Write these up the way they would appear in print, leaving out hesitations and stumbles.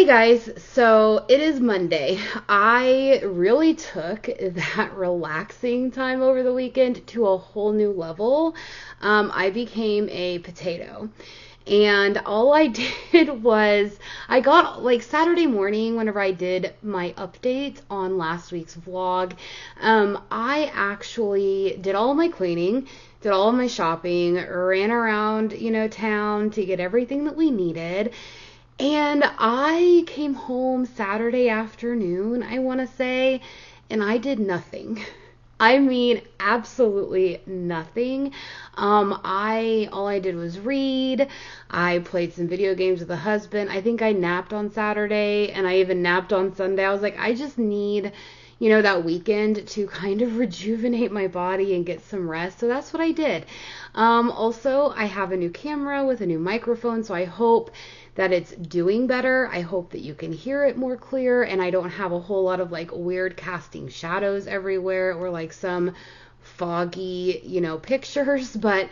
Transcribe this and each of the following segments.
guys, so it is Monday. I really took that relaxing time over the weekend to a whole new level. I became a potato. And all I did was, I got, like, Saturday morning, whenever I did my update on last week's vlog, I actually did all of my cleaning, did all of my shopping, ran around, town to get everything that we needed. And I came home Saturday afternoon, I want to say, and I did nothing. I mean, absolutely nothing. All I did was read. I played some video games with the husband. I think I napped on Saturday, and I even napped on Sunday. I was like, I just need, that weekend to kind of rejuvenate my body and get some rest. So that's what I did. Also, I have a new camera with a new microphone, so I hope that it's doing better. I hope that you can hear it more clear and I don't have a whole lot of like weird casting shadows everywhere or like some foggy, pictures, but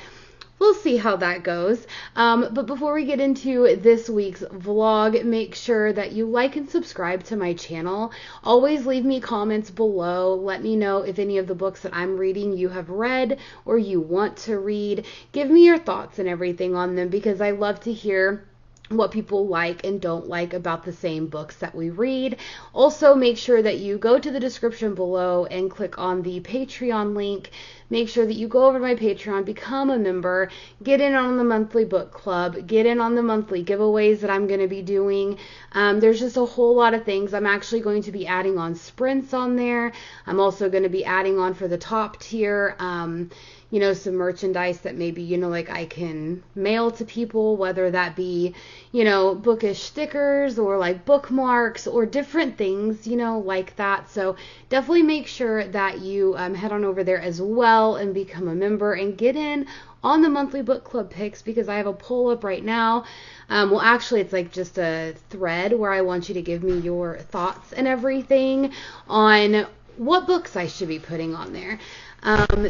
we'll see how that goes. But before we get into this week's vlog, make sure that you like and subscribe to my channel. Always leave me comments below. Let me know if any of the books that I'm reading you have read or you want to read. Give me your thoughts and everything on them because I love to hear what people like and don't like about the same books that we read. Also, make sure that you go to the description below and click on the Patreon link. Make sure that you go over to my Patreon, become a member, get in on the monthly book club, get in on the monthly giveaways that I'm going to be doing. There's just a whole lot of things. I'm actually going to be adding on sprints on there. I'm also going to be adding on for the top tier, some merchandise that maybe, like I can mail to people, whether that be, bookish stickers or like bookmarks or different things, like that. So definitely make sure that you head on over there as well and become a member and get in on the monthly book club picks because I have a poll up right now. Well, actually, it's like just a thread where I want you to give me your thoughts and everything on what books I should be putting on there.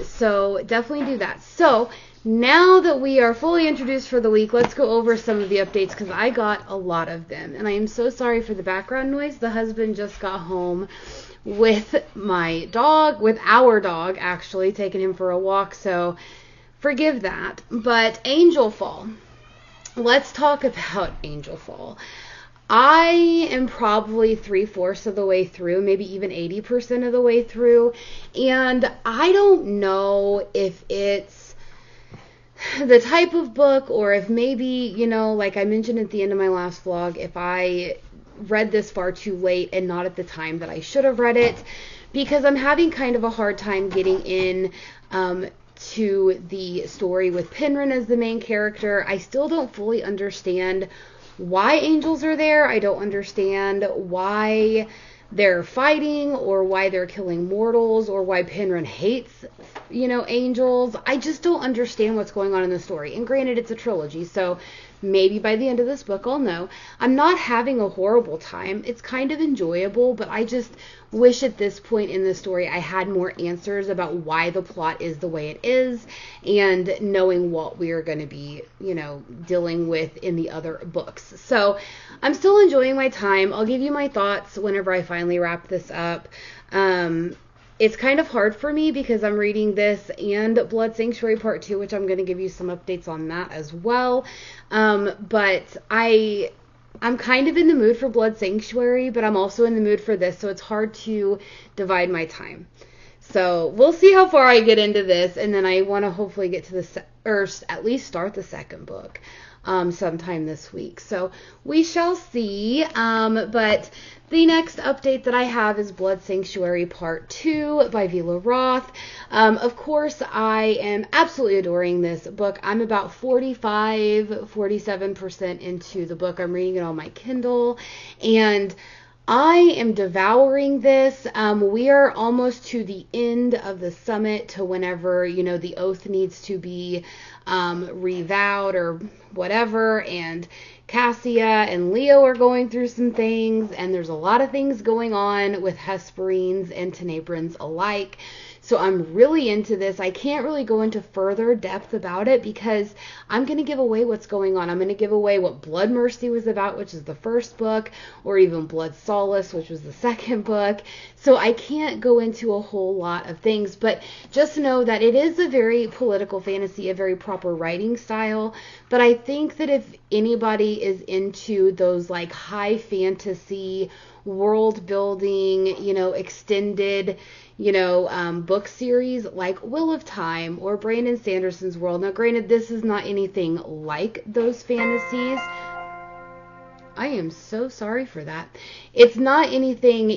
So definitely do that. So now that we are fully introduced for the week, let's go over some of the updates because I got a lot of them. And I am so sorry for the background noise. The husband just got home with our dog, actually, taking him for a walk. So forgive that. But Angel Fall. Let's talk about Angel Fall. I am probably 3/4 of the way through, maybe even 80% of the way through, and I don't know if it's the type of book or if maybe, like I mentioned at the end of my last vlog, if I read this far too late and not at the time that I should have read it, because I'm having kind of a hard time getting in to the story with Penryn as the main character. I still don't fully understand why angels are there. I don't understand why they're fighting or why they're killing mortals or why Penryn hates, angels. I just don't understand what's going on in the story. And granted, it's a trilogy, so maybe by the end of this book I'll know. I'm not having a horrible time. It's kind of enjoyable, but I just wish at this point in the story I had more answers about why the plot is the way it is and knowing what we are going to be, dealing with in the other books. So I'm still enjoying my time. I'll give you my thoughts whenever I finally wrap this up. It's kind of hard for me because I'm reading this and Blood Sanctuary Part 2, which I'm going to give you some updates on that as well. But I'm kind of in the mood for Blood Sanctuary, but I'm also in the mood for this, so it's hard to divide my time. So we'll see how far I get into this, and then I want to hopefully get to or at least start the second book sometime this week. So we shall see. But the next update that I have is Blood Sanctuary Part 2 by Vila Roth. Of course, I am absolutely adoring this book. I'm about 47% into the book. I'm reading it on my Kindle, and I am devouring this. We are almost to the end of the summit to whenever, the oath needs to be revowed or whatever, and Cassia and Leo are going through some things, and there's a lot of things going on with Hesperines and Tenebrins alike. So I'm really into this. I can't really go into further depth about it because I'm going to give away what's going on. I'm going to give away what Blood Mercy was about, which is the first book, or even Blood Solace, which was the second book. So I can't go into a whole lot of things, but just know that it is a very political fantasy, a very proper writing style. But I think that if anybody is into those like high fantasy, world building, extended, book series like Wheel of Time or Brandon Sanderson's World. Now, granted, this is not anything like those fantasies. I am so sorry for that. It's not anything,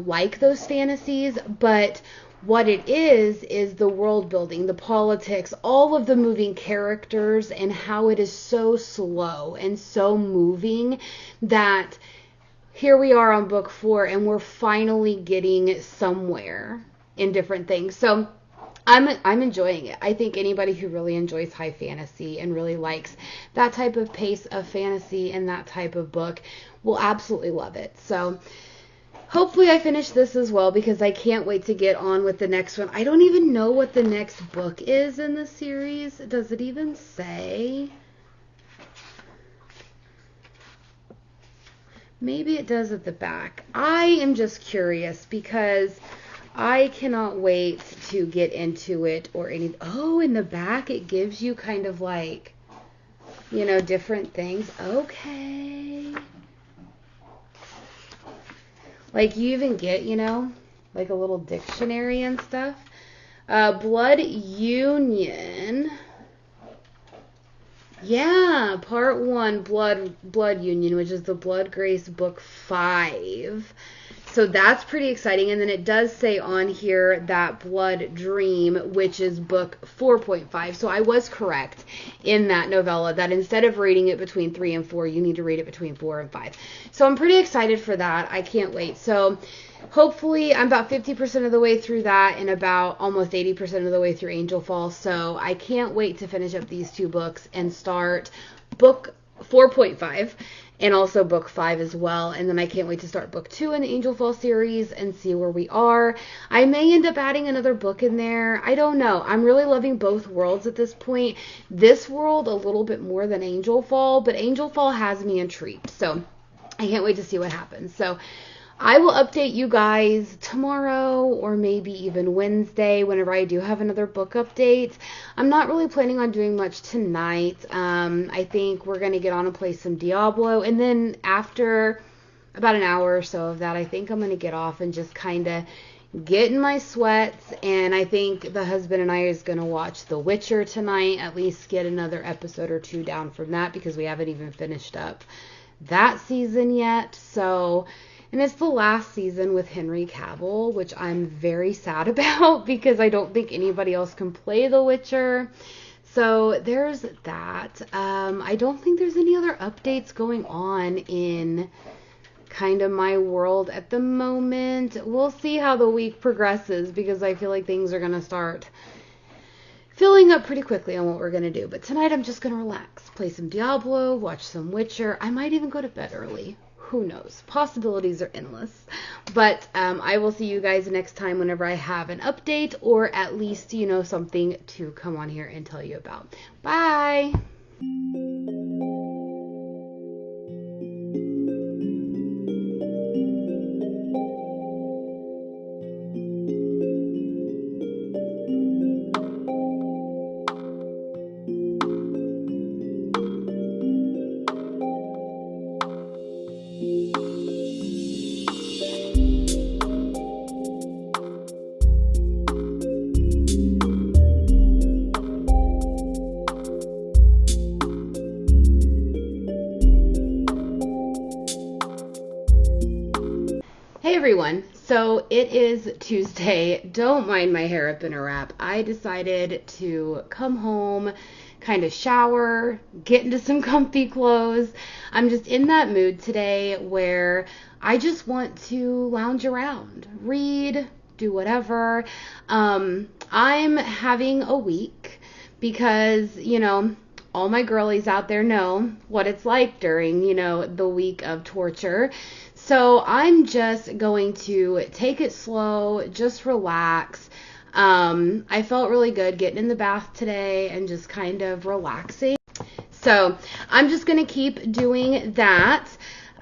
like those fantasies, but what it is the world building, the politics, all of the moving characters, and how it is so slow and so moving that here we are on book 4 and we're finally getting somewhere in different things. So I'm enjoying it. I think anybody who really enjoys high fantasy and really likes that type of pace of fantasy and that type of book will absolutely love it. So hopefully I finish this as well because I can't wait to get on with the next one. I don't even know what the next book is in the series. Does it even say? Maybe it does at the back. I am just curious because I cannot wait to get into it or any. Oh, in the back it gives you kind of like, different things. Okay. Like you even get, like a little dictionary and stuff. Blood Union. Yeah, part 1, Blood Union, which is the Blood Grace book 5. So that's pretty exciting. And then it does say on here that Blood Dream, which is book 4.5. So I was correct in that novella that instead of reading it between 3 and 4, you need to read it between 4 and 5. So I'm pretty excited for that. I can't wait. So hopefully I'm about 50% of the way through that and about almost 80% of the way through Angel Fall. So I can't wait to finish up these 2 books and start book 4.5 and also book 5 as well. And then I can't wait to start book 2 in the Angel Fall series and see where we are. I may end up adding another book in there. I don't know. I'm really loving both worlds at this point. This world a little bit more than Angel Fall, but Angel Fall has me intrigued. So I can't wait to see what happens. So I will update you guys tomorrow or maybe even Wednesday whenever I do have another book update. I'm not really planning on doing much tonight. I think we're going to get on and play some Diablo. And then after about an hour or so of that, I think I'm going to get off and just kind of get in my sweats. And I think the husband and I is going to watch The Witcher tonight. At least get another episode or 2 down from that because we haven't even finished up that season yet. So... And it's the last season with Henry Cavill, which I'm very sad about because I don't think anybody else can play The Witcher. So there's that. I don't think there's any other updates going on in kind of my world at the moment. We'll see how the week progresses because I feel like things are going to start filling up pretty quickly on what we're going to do. But tonight I'm just going to relax, play some Diablo, watch some Witcher. I might even go to bed early. Who knows? Possibilities are endless. But I will see you guys next time whenever I have an update or at least, something to come on here and tell you about. Bye! Hey everyone, so it is Tuesday. Don't mind my hair up in a wrap. I decided to come home, kind of shower, get into some comfy clothes. I'm just in that mood today where I just want to lounge around, read, do whatever. I'm having a week because, all my girlies out there know what it's like during, the week of torture. So I'm just going to take it slow, just relax. I felt really good getting in the bath today and just kind of relaxing. So I'm just going to keep doing that.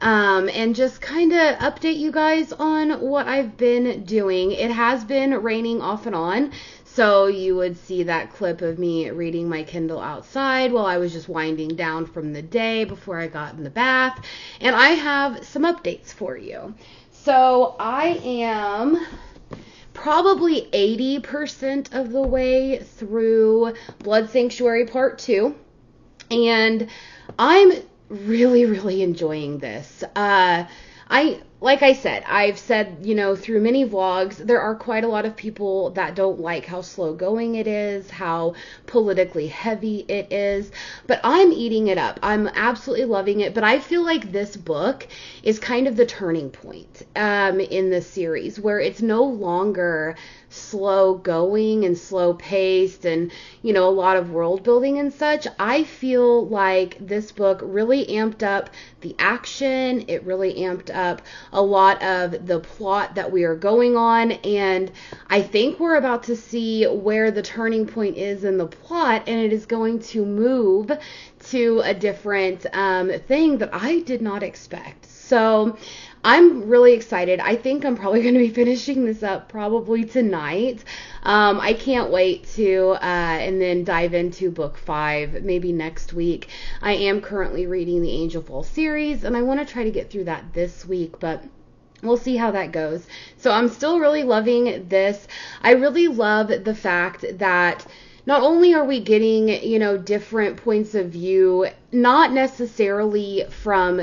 And just kind of update you guys on what I've been doing. It has been raining off and on, so you would see that clip of me reading my Kindle outside while I was just winding down from the day before I got in the bath. And I have some updates for you. So I am probably 80% of the way through Blood Sanctuary Part 2. And I'm really enjoying this. Like I said, I've said, through many vlogs, there are quite a lot of people that don't like how slow going it is, how politically heavy it is, but I'm eating it up. I'm absolutely loving it, but I feel like this book is kind of the turning point in the series, where it's no longer slow going and slow paced and, a lot of world building and such. I feel like this book really amped up the action. It really amped up a lot of the plot that we are going on, and I think we're about to see where the turning point is in the plot, and it is going to move to a different thing that I did not expect. So I'm really excited. I think I'm probably going to be finishing this up probably tonight. I can't wait to and then dive into book 5 maybe next week. I am currently reading the Angel Fall series, and I want to try to get through that this week, but we'll see how that goes. So I'm still really loving this. I really love the fact that not only are we getting, different points of view, not necessarily from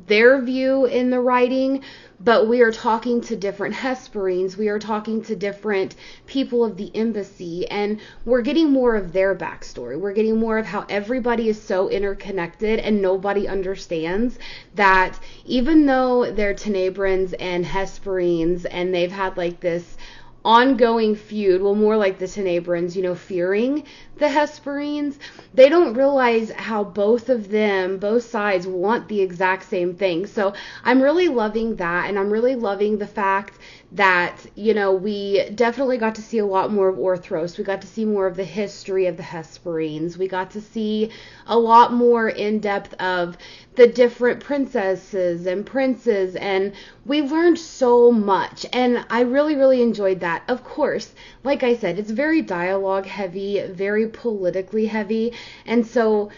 their view in the writing, but we are talking to different Hesperines, we are talking to different people of the embassy, and we're getting more of their backstory. We're getting more of how everybody is so interconnected and nobody understands that even though they're Tenebrins and Hesperines and they've had like this ongoing feud, well, more like the Tenebrins, fearing the Hesperines, they don't realize how both of them, both sides, want the exact same thing. So I'm really loving that, and I'm really loving the fact that, we definitely got to see a lot more of Orthros. We got to see more of the history of the Hesperines. We got to see a lot more in depth of the different princesses and princes, and we learned so much, and I really enjoyed that. Of course, like I said, it's very dialogue heavy, very politically heavy, and so,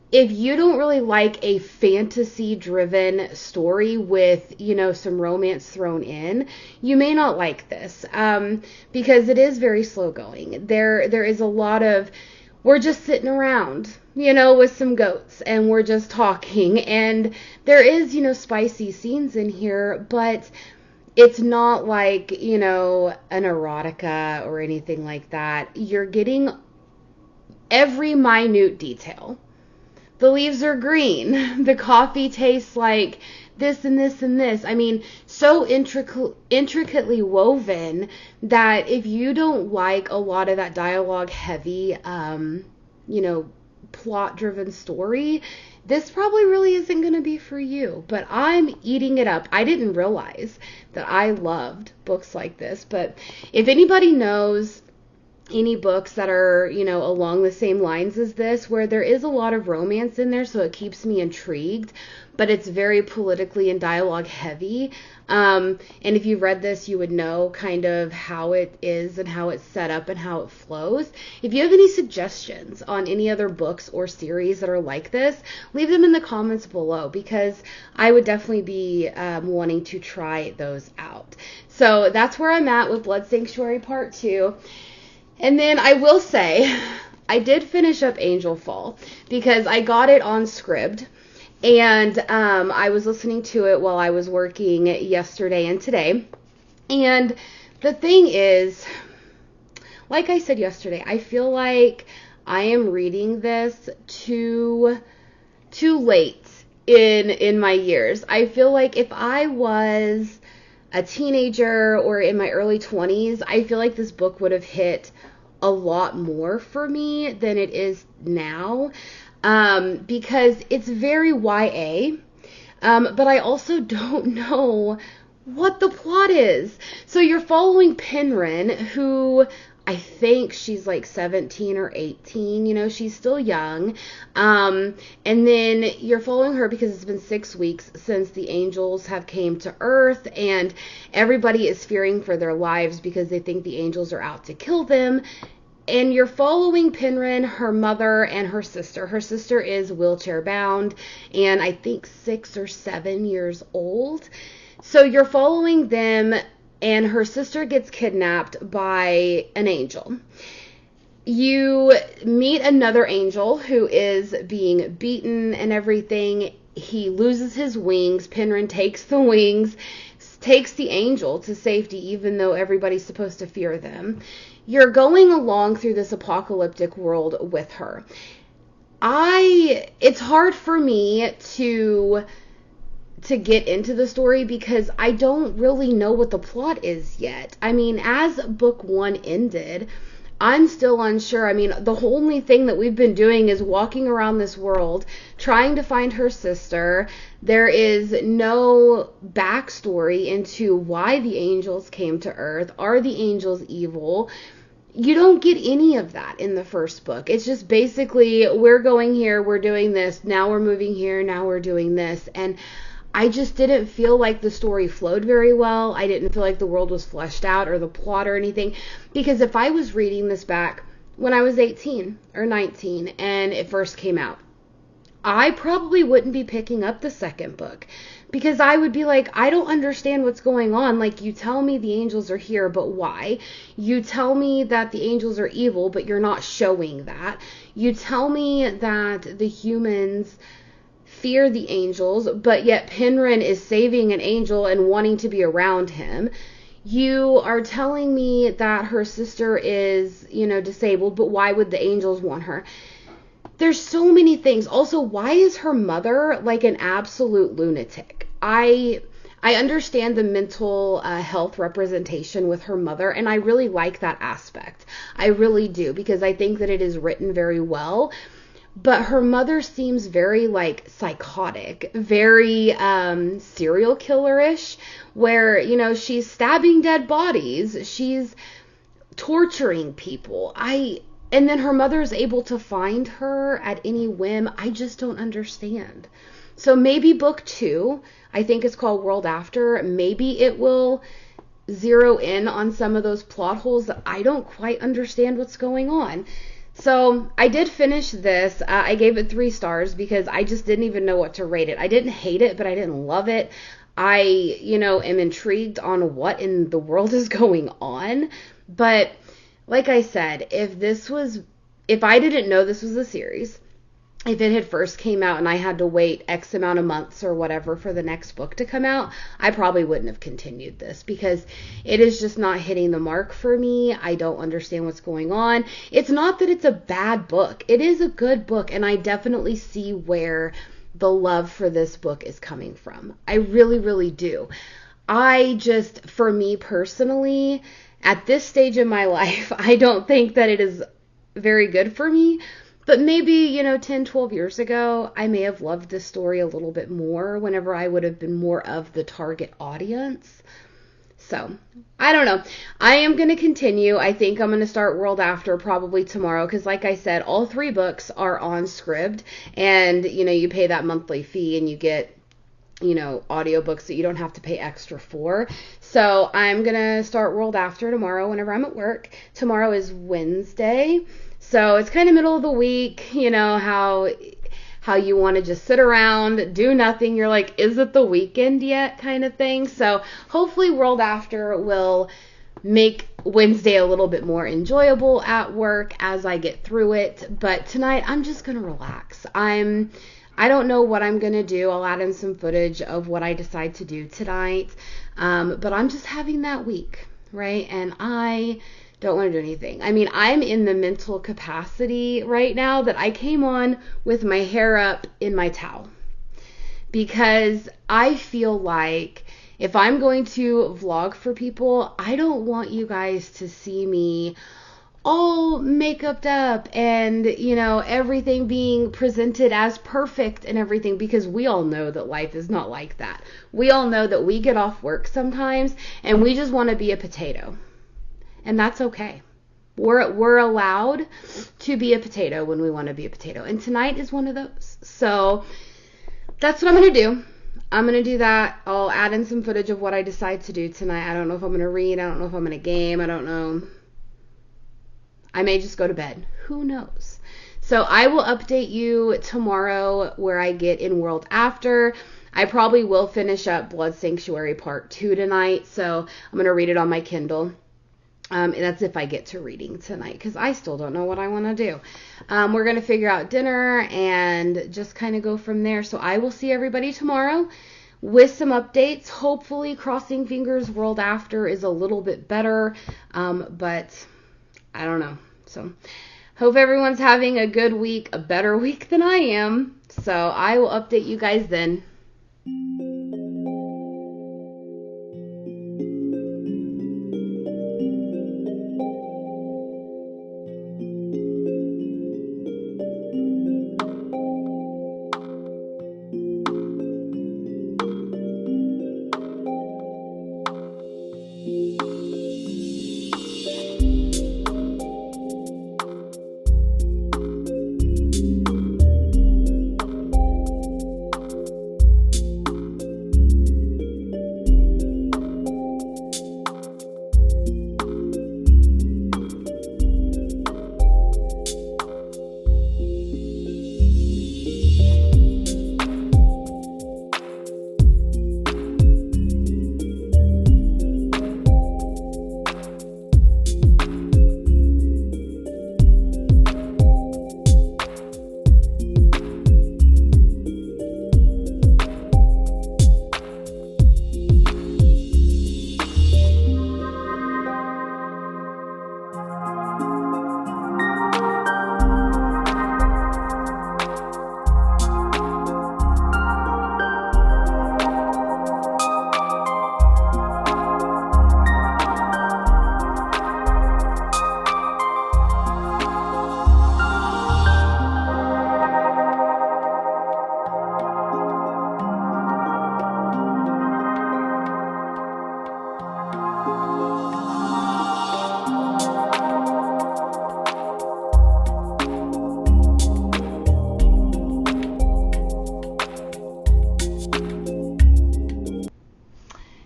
if you don't really like a fantasy-driven story with, some romance thrown in, you may not like this, because it is very slow going. There is a lot of, we're just sitting around, with some goats, and we're just talking, and there is, spicy scenes in here, but it's not like, an erotica or anything like that. You're getting every minute detail. The leaves are green. The coffee tastes like this and this and this. I mean, so intricately woven that if you don't like a lot of that dialogue heavy, plot-driven story, this probably really isn't going to be for you. But I'm eating it up. I didn't realize that I loved books like this. But if anybody knows any books that are, along the same lines as this, where there is a lot of romance in there, so it keeps me intrigued, but it's very politically and dialogue heavy. And if you read this, you would know kind of how it is and how it's set up and how it flows. If you have any suggestions on any other books or series that are like this, leave them in the comments below, because I would definitely be wanting to try those out. So that's where I'm at with Blood Sanctuary Part 2. And then I will say, I did finish up Angel Fall because I got it on Scribd, and I was listening to it while I was working yesterday and today. And the thing is, like I said yesterday, I feel like I am reading this too late in my years. I feel like if I was a teenager or in my early 20s, I feel like this book would have hit a lot more for me than it is now, because it's very YA, but I also don't know what the plot is. So you're following Penryn, who I think she's like 17 or 18, she's still young. And then you're following her because it's been 6 weeks since the angels have came to Earth, and everybody is fearing for their lives because they think the angels are out to kill them. And you're following Penryn, her mother, and her sister. Her sister is wheelchair bound and I think 6 or 7 years old. So you're following them, and her sister gets kidnapped by an angel. You meet another angel who is being beaten and everything. He loses his wings. Penryn takes the wings, takes the angel to safety, even though everybody's supposed to fear them. You're going along through this apocalyptic world with her. It's hard for me to get into the story because I don't really know what the plot is yet. I mean, as book 1 ended, I'm still unsure. I mean, the only thing that we've been doing is walking around this world trying to find her sister. There is no backstory into why the angels came to Earth. Are the angels evil? You don't get any of that in the first book. It's just basically, we're going here, we're doing this, now we're moving here, now we're doing this. And I just didn't feel like the story flowed very well. I didn't feel like the world was fleshed out or the plot or anything. Because if I was reading this back when I was 18 or 19 and it first came out, I probably wouldn't be picking up the second book. Because I would be like, I don't understand what's going on. Like, you tell me the angels are here, but why? You tell me that the angels are evil, but you're not showing that. You tell me that the humans fear the angels, but yet Penryn is saving an angel and wanting to be around him. You are telling me that her sister is, disabled, but why would the angels want her? There's so many things. Also, why is her mother like an absolute lunatic? I understand the mental health representation with her mother, and I really like that aspect. I really do, because I think that it is written very well. But her mother seems very like psychotic, very serial killer-ish, where, she's stabbing dead bodies. She's torturing people. And then her mother's able to find her at any whim. I just don't understand. So maybe book 2, I think it's called World After, maybe it will zero in on some of those plot holes that I don't quite understand what's going on. So I did finish this. I gave it 3 stars because I just didn't even know what to rate it. I didn't hate it, but I didn't love it. I, am intrigued on what in the world is going on. But like I said, if I didn't know this was a series, if it had first came out and I had to wait X amount of months or whatever for the next book to come out, I probably wouldn't have continued this because it is just not hitting the mark for me. I don't understand what's going on. It's not that it's a bad book. It is a good book, and I definitely see where the love for this book is coming from. I really, really do. For me personally, at this stage in my life, I don't think that it is very good for me. But maybe, 10, 12 years ago, I may have loved this story a little bit more whenever I would have been more of the target audience. So, I don't know. I am going to continue. I think I'm going to start World After probably tomorrow because, like I said, all 3 books are on Scribd. And, you pay that monthly fee and you get, audiobooks that you don't have to pay extra for. So, I'm going to start World After tomorrow whenever I'm at work. Tomorrow is Wednesday. So it's kind of middle of the week, how you want to just sit around, do nothing. You're like, is it the weekend yet kind of thing? So hopefully World After will make Wednesday a little bit more enjoyable at work as I get through it. But tonight I'm just going to relax. I don't know what I'm going to do. I'll add in some footage of what I decide to do tonight. But I'm just having that week, right? And I don't want to do anything. I mean, I'm in the mental capacity right now that I came on with my hair up in my towel. Because I feel like if I'm going to vlog for people, I don't want you guys to see me all makeuped up and, everything being presented as perfect and everything, because we all know that life is not like that. We all know that we get off work sometimes and we just want to be a potato. And that's okay. We're allowed to be a potato when we want to be a potato. And tonight is one of those. So that's what I'm going to do. I'm going to do that. I'll add in some footage of what I decide to do tonight. I don't know if I'm going to read. I don't know if I'm going to game. I don't know. I may just go to bed. Who knows? So I will update you tomorrow where I get in World After. I probably will finish up Blood Sanctuary Part 2 tonight. So I'm going to read it on my Kindle. That's if I get to reading tonight, because I still don't know what I want to do. We're going to figure out dinner and just kind of go from there. So I will see everybody tomorrow with some updates. Hopefully, crossing fingers, World After is a little bit better, but I don't know. So hope everyone's having a good week, a better week than I am. So I will update you guys then.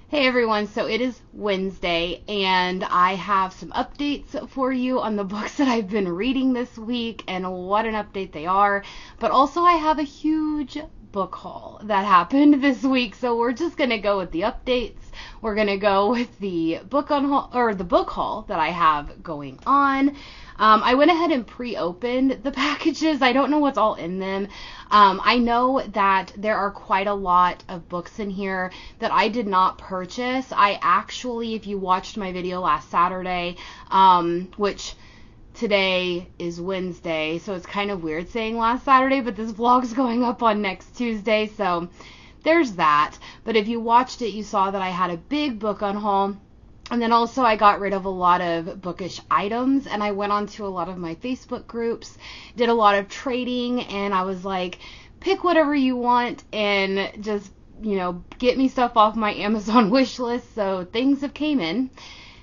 Hey everyone, so it is Wednesday and I have some updates for you on the books that I've been reading this week and what an update they are. But also I have a huge book haul that happened this week, so we're just going to go with the updates. We're going to go with the book haul that I have going on. I went ahead and pre-opened the packages. I don't know what's all in them. I know that there are quite a lot of books in here that I did not purchase. I actually, if you watched my video last Saturday, which today is Wednesday, so it's kind of weird saying last Saturday, but this vlog's going up on next Tuesday, so there's that. But if you watched it, you saw that I had a big book on haul. And then also I got rid of a lot of bookish items, and I went onto a lot of my Facebook groups, did a lot of trading, and I was like, pick whatever you want and just, get me stuff off my Amazon wish list. So things have came in.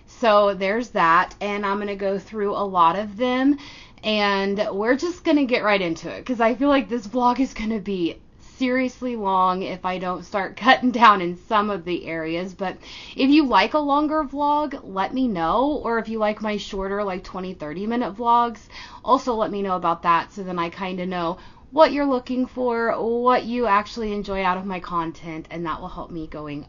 So there's that, and I'm going to go through a lot of them, and we're just going to get right into it, because I feel like this vlog is going to be seriously long if I don't start cutting down in some of the areas. But if you like a longer vlog, let me know, or if you like my shorter, like 20-30 minute vlogs, also let me know about that, so then I kind of know what you're looking for, what you actually enjoy out of my content, and that will help me going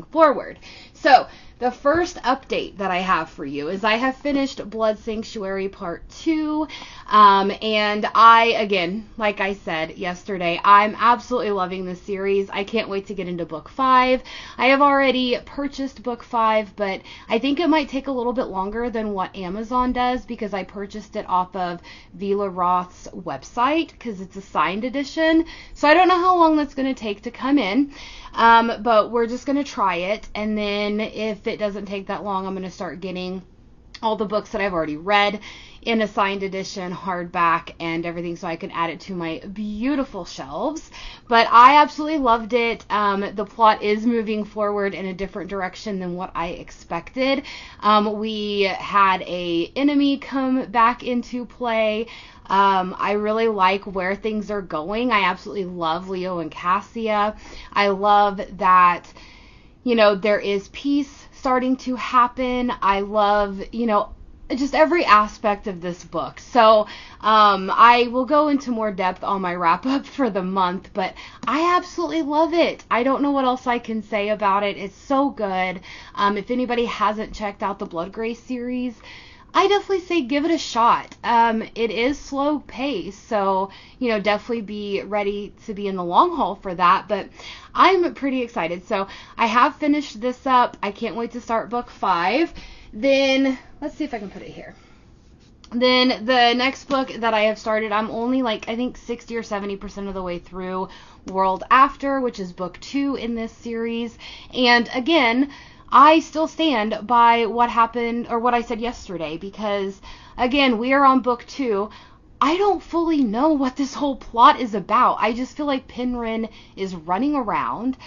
forward. So the first update that I have for you is I have finished Blood Sanctuary Part 2, and I, again, like I said yesterday, I'm absolutely loving this series. I can't wait to get into Book 5. I have already purchased Book 5, but I think it might take a little bit longer than what Amazon does, because I purchased it off of Vila Roth's website, because it's a signed edition, so I don't know how long that's going to take to come in. But we're just going to try it, and then if it doesn't take that long, I'm going to start getting all the books that I've already read in a signed edition, hardback, and everything, so I can add it to my beautiful shelves. But I absolutely loved it. The plot is moving forward in a different direction than what I expected. We had a enemy come back into play. I really like where things are going. I absolutely love Leo and Cassia. I love that, there is peace starting to happen. I love, just every aspect of this book. So I will go into more depth on my wrap up for the month, but I absolutely love it. I don't know what else I can say about it. It's so good. If anybody hasn't checked out the Bloodgrace series, I definitely say give it a shot. It is slow paced, so definitely be ready to be in the long haul for that, but I'm pretty excited. So I have finished this up. I can't wait to start book 5. Then, let's see if I can put it here. Then the next book that I have started, I'm only I think 60 or 70% of the way through World After, which is book 2 in this series. And again, I still stand by what happened, or what I said yesterday, because again, we are on book 2. I don't fully know what this whole plot is about. I just feel like Penryn is running around,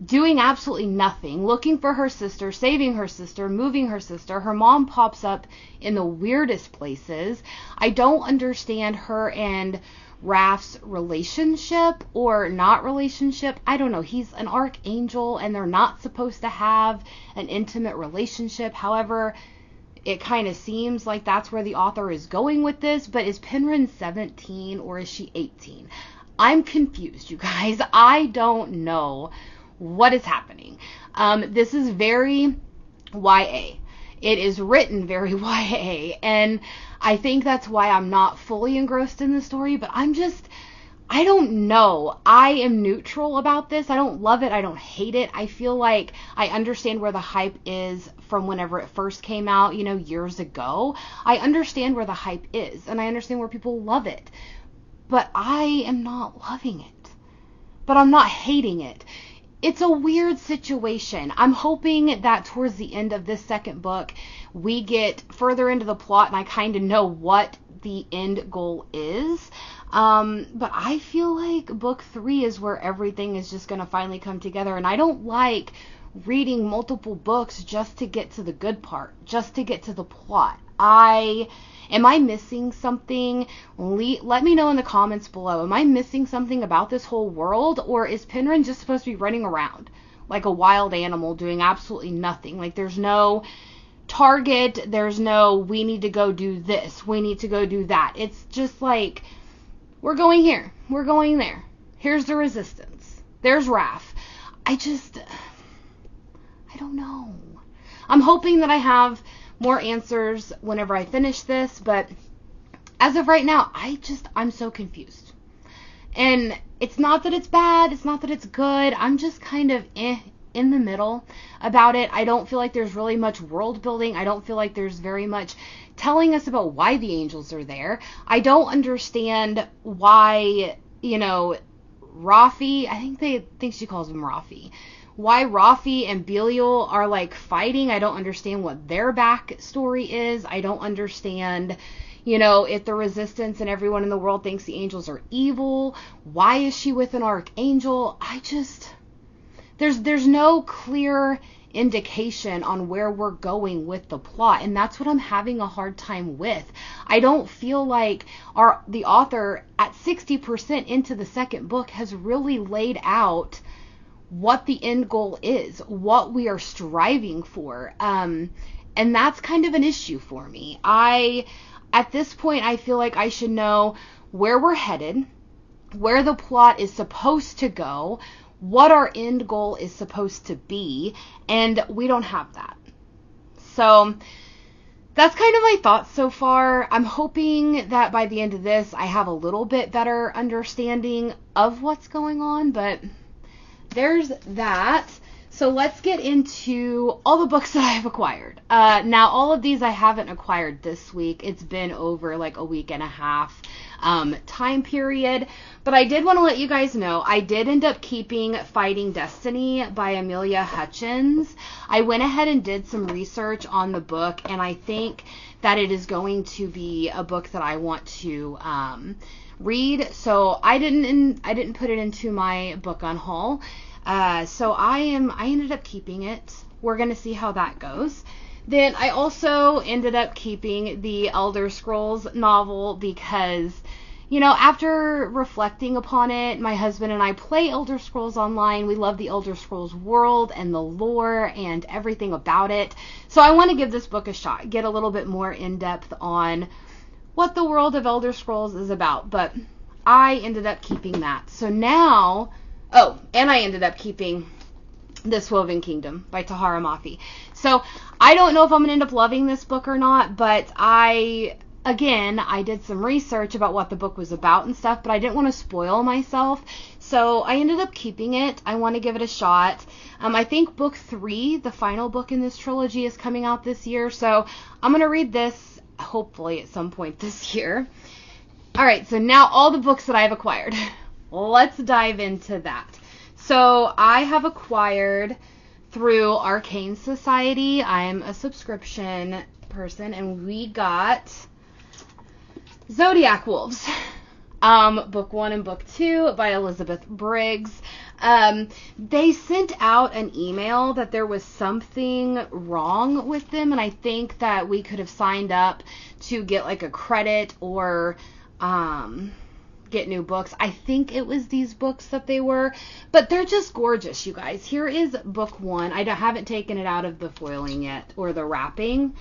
doing absolutely nothing, looking for her sister, saving her sister, moving her sister. Her mom pops up in the weirdest places. I don't understand her and Raph's relationship or not relationship. I don't know. He's an archangel and they're not supposed to have an intimate relationship. However, it kind of seems like that's where the author is going with this. But is Penryn 17 or is she 18? I'm confused, you guys. I don't know what is happening. This is very YA. It is written very YA, and I think that's why I'm not fully engrossed in the story, but I don't know. I am neutral about this. I don't love it. I don't hate it. I feel like I understand where the hype is from whenever it first came out, years ago. I understand where the hype is, and I understand where people love it, but I am not loving it. But I'm not hating it. It's a weird situation. I'm hoping that towards the end of this second book, we get further into the plot and I kind of know what the end goal is. But I feel like book 3 is where everything is just going to finally come together. And I don't like reading multiple books just to get to the good part, just to get to the plot. Am I missing something? Let me know in the comments below. Am I missing something about this whole world? Or is Penryn just supposed to be running around like a wild animal doing absolutely nothing? Like there's no target. There's no, we need to go do this. We need to go do that. It's just like, we're going here. We're going there. Here's the resistance. There's Raph. I don't know. I'm hoping that I have more answers whenever I finish this, but as of right now, I'm so confused. And it's not that it's bad, it's not that it's good, I'm just kind of in the middle about it. I don't feel like there's really much world building. I don't feel like there's very much telling us about why the angels are there. I don't understand why, Rafi, I think she calls him Rafi. Why Rafi and Belial are fighting. I don't understand what their backstory is. I don't understand, if the resistance and everyone in the world thinks the angels are evil. Why is she with an archangel? There's no clear indication on where we're going with the plot, and that's what I'm having a hard time with. I don't feel like the author at 60% into the second book has really laid out what the end goal is, what we are striving for. And that's kind of an issue for me. At this point, I feel like I should know where we're headed, where the plot is supposed to go, what our end goal is supposed to be, and we don't have that. So that's kind of my thoughts so far. I'm hoping that by the end of this, I have a little bit better understanding of what's going on, but there's that. So let's get into all the books that I've acquired. Now, all of these I haven't acquired this week. It's been over like a week and a half time period. But I did want to let you guys know, I did end up keeping Fighting Destiny by Amelia Hutchins. I went ahead and did some research on the book, and I think that it is going to be a book that I want to read. So I didn't put it into my book on haul. So I ended up keeping it. We're going to see how that goes. Then I also ended up keeping the Elder Scrolls novel because, you know, after reflecting upon it, my husband and I play Elder Scrolls Online. We love the Elder Scrolls world and the lore and everything about it. So I want to give this book a shot, get a little bit more in depth on what the world of Elder Scrolls is about. But I ended up keeping that. So now... Oh, and I ended up keeping This Woven Kingdom by Tahara Mafi. So I don't know if I'm going to end up loving this book or not, but I did some research about what the book was about and stuff, but I didn't want to spoil myself. So I ended up keeping it. I want to give it a shot. I think book 3, the final book in this trilogy, is coming out this year. So I'm going to read this hopefully at some point this year. All right, so now all the books that I've acquired. Let's dive into that. So I have acquired through Arcane Society. I'm a subscription person, and we got Zodiac Wolves, book 1 and book 2 by Elizabeth Briggs. They sent out an email that there was something wrong with them, and I think that we could have signed up to get like a credit or get new books. I think it was these books that they were, but they're just gorgeous, you guys. Here is book 1. I haven't taken it out of the foiling yet or the wrapping,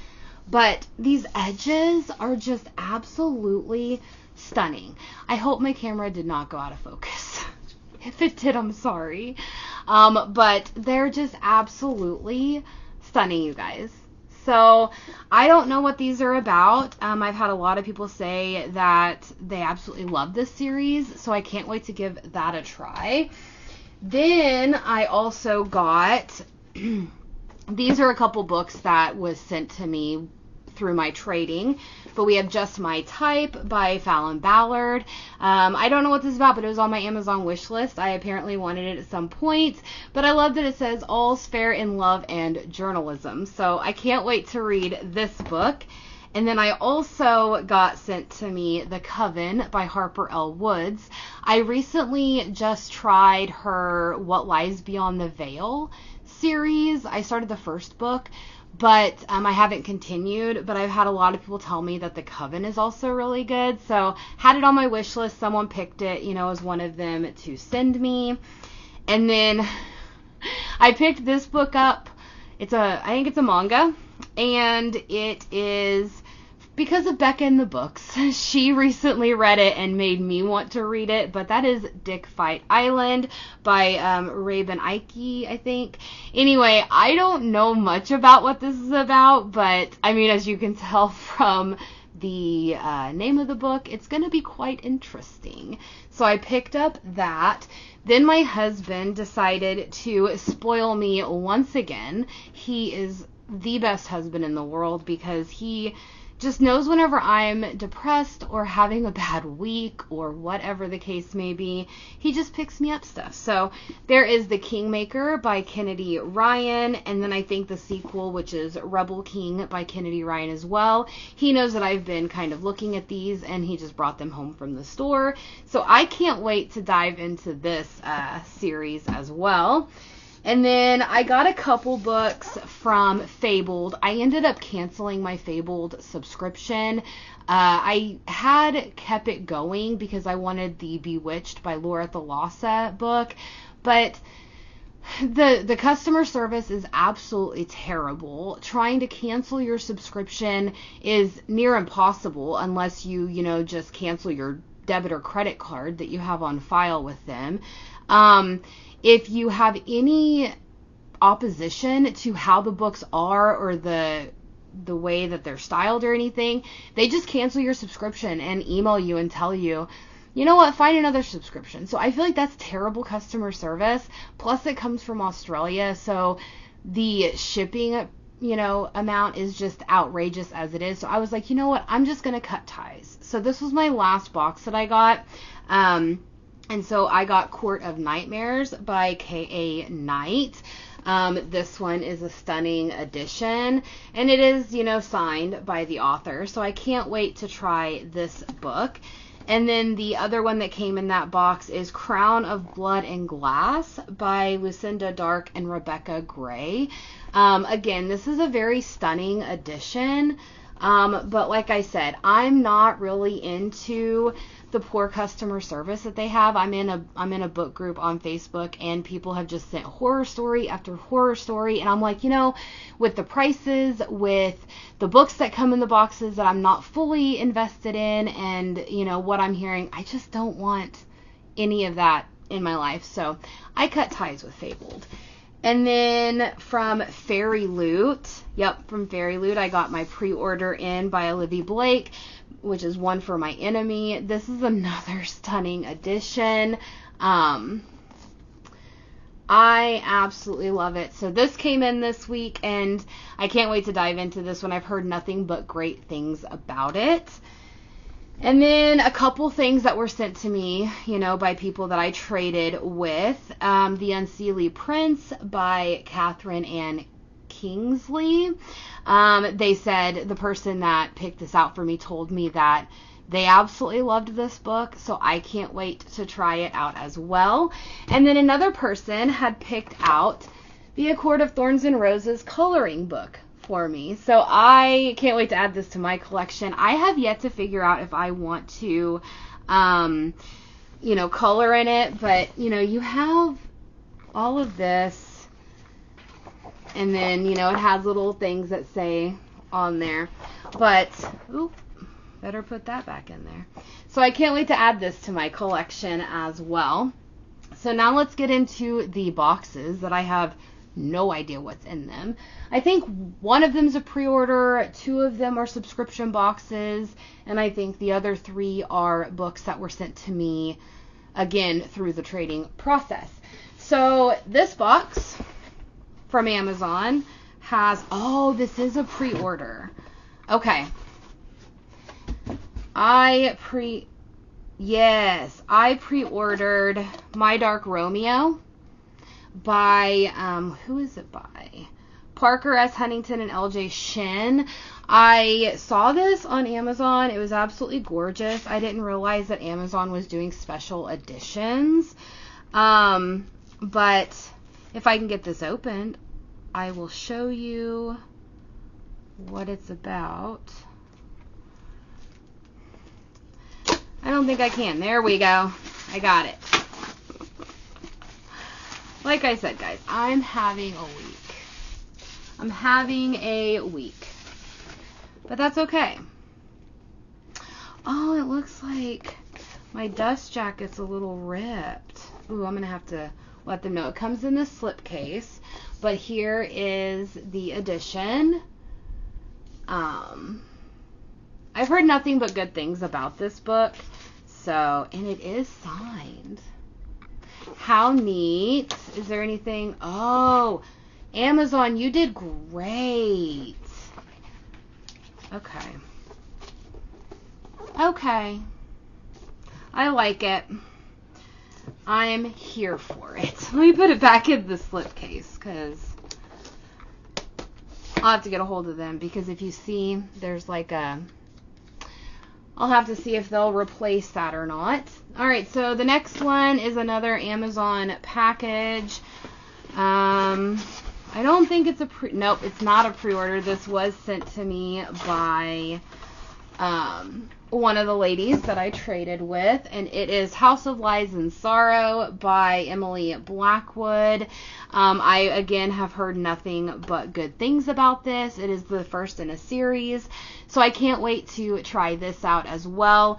but these edges are just absolutely stunning. I hope my camera did not go out of focus. If it did, I'm sorry. But they're just absolutely stunning, you guys. So I don't know what these are about. I've had a lot of people say that they absolutely love this series, so I can't wait to give that a try. Then I also got, these are a couple books that was sent to me through my trading, but we have Just My Type by Fallon Ballard. I don't know what this is about, but it was on my Amazon wish list. I apparently wanted it at some point, but I love that it says all's fair in love and journalism. So I can't wait to read this book. And then I also got sent to me The Coven by Harper L. Woods. I recently just tried her What Lies Beyond the Veil series. I started the first book, but I haven't continued, but I've had a lot of people tell me that The Coven is also really good. So had it on my wish list. Someone picked it, as one of them to send me. And then I picked this book up. I think it's a manga, and it is because of Becca in the Books. She recently read it and made me want to read it, but that is Dick Fight Island by Raven Ike, I think. Anyway, I don't know much about what this is about, but I mean, as you can tell from the name of the book, it's going to be quite interesting. So I picked up that. Then my husband decided to spoil me once again. He is the best husband in the world because he just knows whenever I'm depressed or having a bad week or whatever the case may be, he just picks me up stuff. So there is The Kingmaker by Kennedy Ryan, and then I think the sequel, which is Rebel King by Kennedy Ryan as well. He knows that I've been kind of looking at these, and he just brought them home from the store. So I can't wait to dive into this series as well. And then I got a couple books from Fabled. I ended up canceling my Fabled subscription. I had kept it going because I wanted the Bewitched by Laura Thalassa book, but the customer service is absolutely terrible. Trying to cancel your subscription is near impossible unless you just cancel your debit or credit card that you have on file with them. If you have any opposition to how the books are or the way that they're styled or anything, they just cancel your subscription and email you and tell you you know what, find another subscription. So I feel like that's terrible customer service. Plus it comes from Australia, so the shipping, amount is just outrageous as it is. So I was like, you know what, I'm just going to cut ties. So this was my last box that I got. And so I got Court of Nightmares by K.A. Knight. This one is a stunning edition, and it is, signed by the author. So I can't wait to try this book. And then the other one that came in that box is Crown of Blood and Glass by Lucinda Dark and Rebecca Gray. Again, this is a very stunning edition. But like I said, I'm not really into the poor customer service that they have. I'm in a book group on Facebook, and people have just sent horror story after horror story, and I'm like, with the prices, with the books that come in the boxes that I'm not fully invested in, and what I'm hearing, I just don't want any of that in my life. So I cut ties with Fabled. And then from Fairy Loot, I got my pre-order in by Olivia Blake, which is One for My Enemy. This is another stunning edition. I absolutely love it. So this came in this week, and I can't wait to dive into this one. I've heard nothing but great things about it. And then a couple things that were sent to me, by people that I traded with. The Unseelie Prince by Catherine Ann Kingsley. They said the person that picked this out for me told me that they absolutely loved this book, so I can't wait to try it out as well. And then another person had picked out the A Court of Thorns and Roses coloring book for me, so I can't wait to add this to my collection. I have yet to figure out if I want to, color in it, but, you have all of this, and then, it has little things that say on there, but, better put that back in there. So I can't wait to add this to my collection as well. So now let's get into the boxes that I have no idea what's in them. I think one of them is a pre-order, 2 of them are subscription boxes, and I think the other 3 are books that were sent to me, again, through the trading process. So this box from Amazon has, this is a pre-order. Okay. I pre-ordered My Dark Romeo by, who is it by? Parker S. Huntington and L.J. Shin. I saw this on Amazon. It was absolutely gorgeous. I didn't realize that Amazon was doing special editions. But if I can get this opened, I will show you what it's about. I don't think I can. There we go. I got it. Like I said, guys, I'm having a week. But that's okay. Oh, it looks like my dust jacket's a little ripped. Ooh, I'm going to have to let them know. It comes in this slipcase, but here is the edition. I've heard nothing but good things about this book. So, and it is signed. How neat. Is there anything? Oh, Amazon, you did great. Okay. Okay. I like it. I'm here for it. Let me put it back in the slipcase, because I'll have to get a hold of them, because if you see, there's like a... I'll have to see if they'll replace that or not. Alright, so the next one is another Amazon package. I don't think it's nope, it's not a pre-order. This was sent to me by one of the ladies that I traded with, and it is House of Lies and Sorrow by Emily Blackwood. I, again, have heard nothing but good things about this. It is the first in a series, so I can't wait to try this out as well.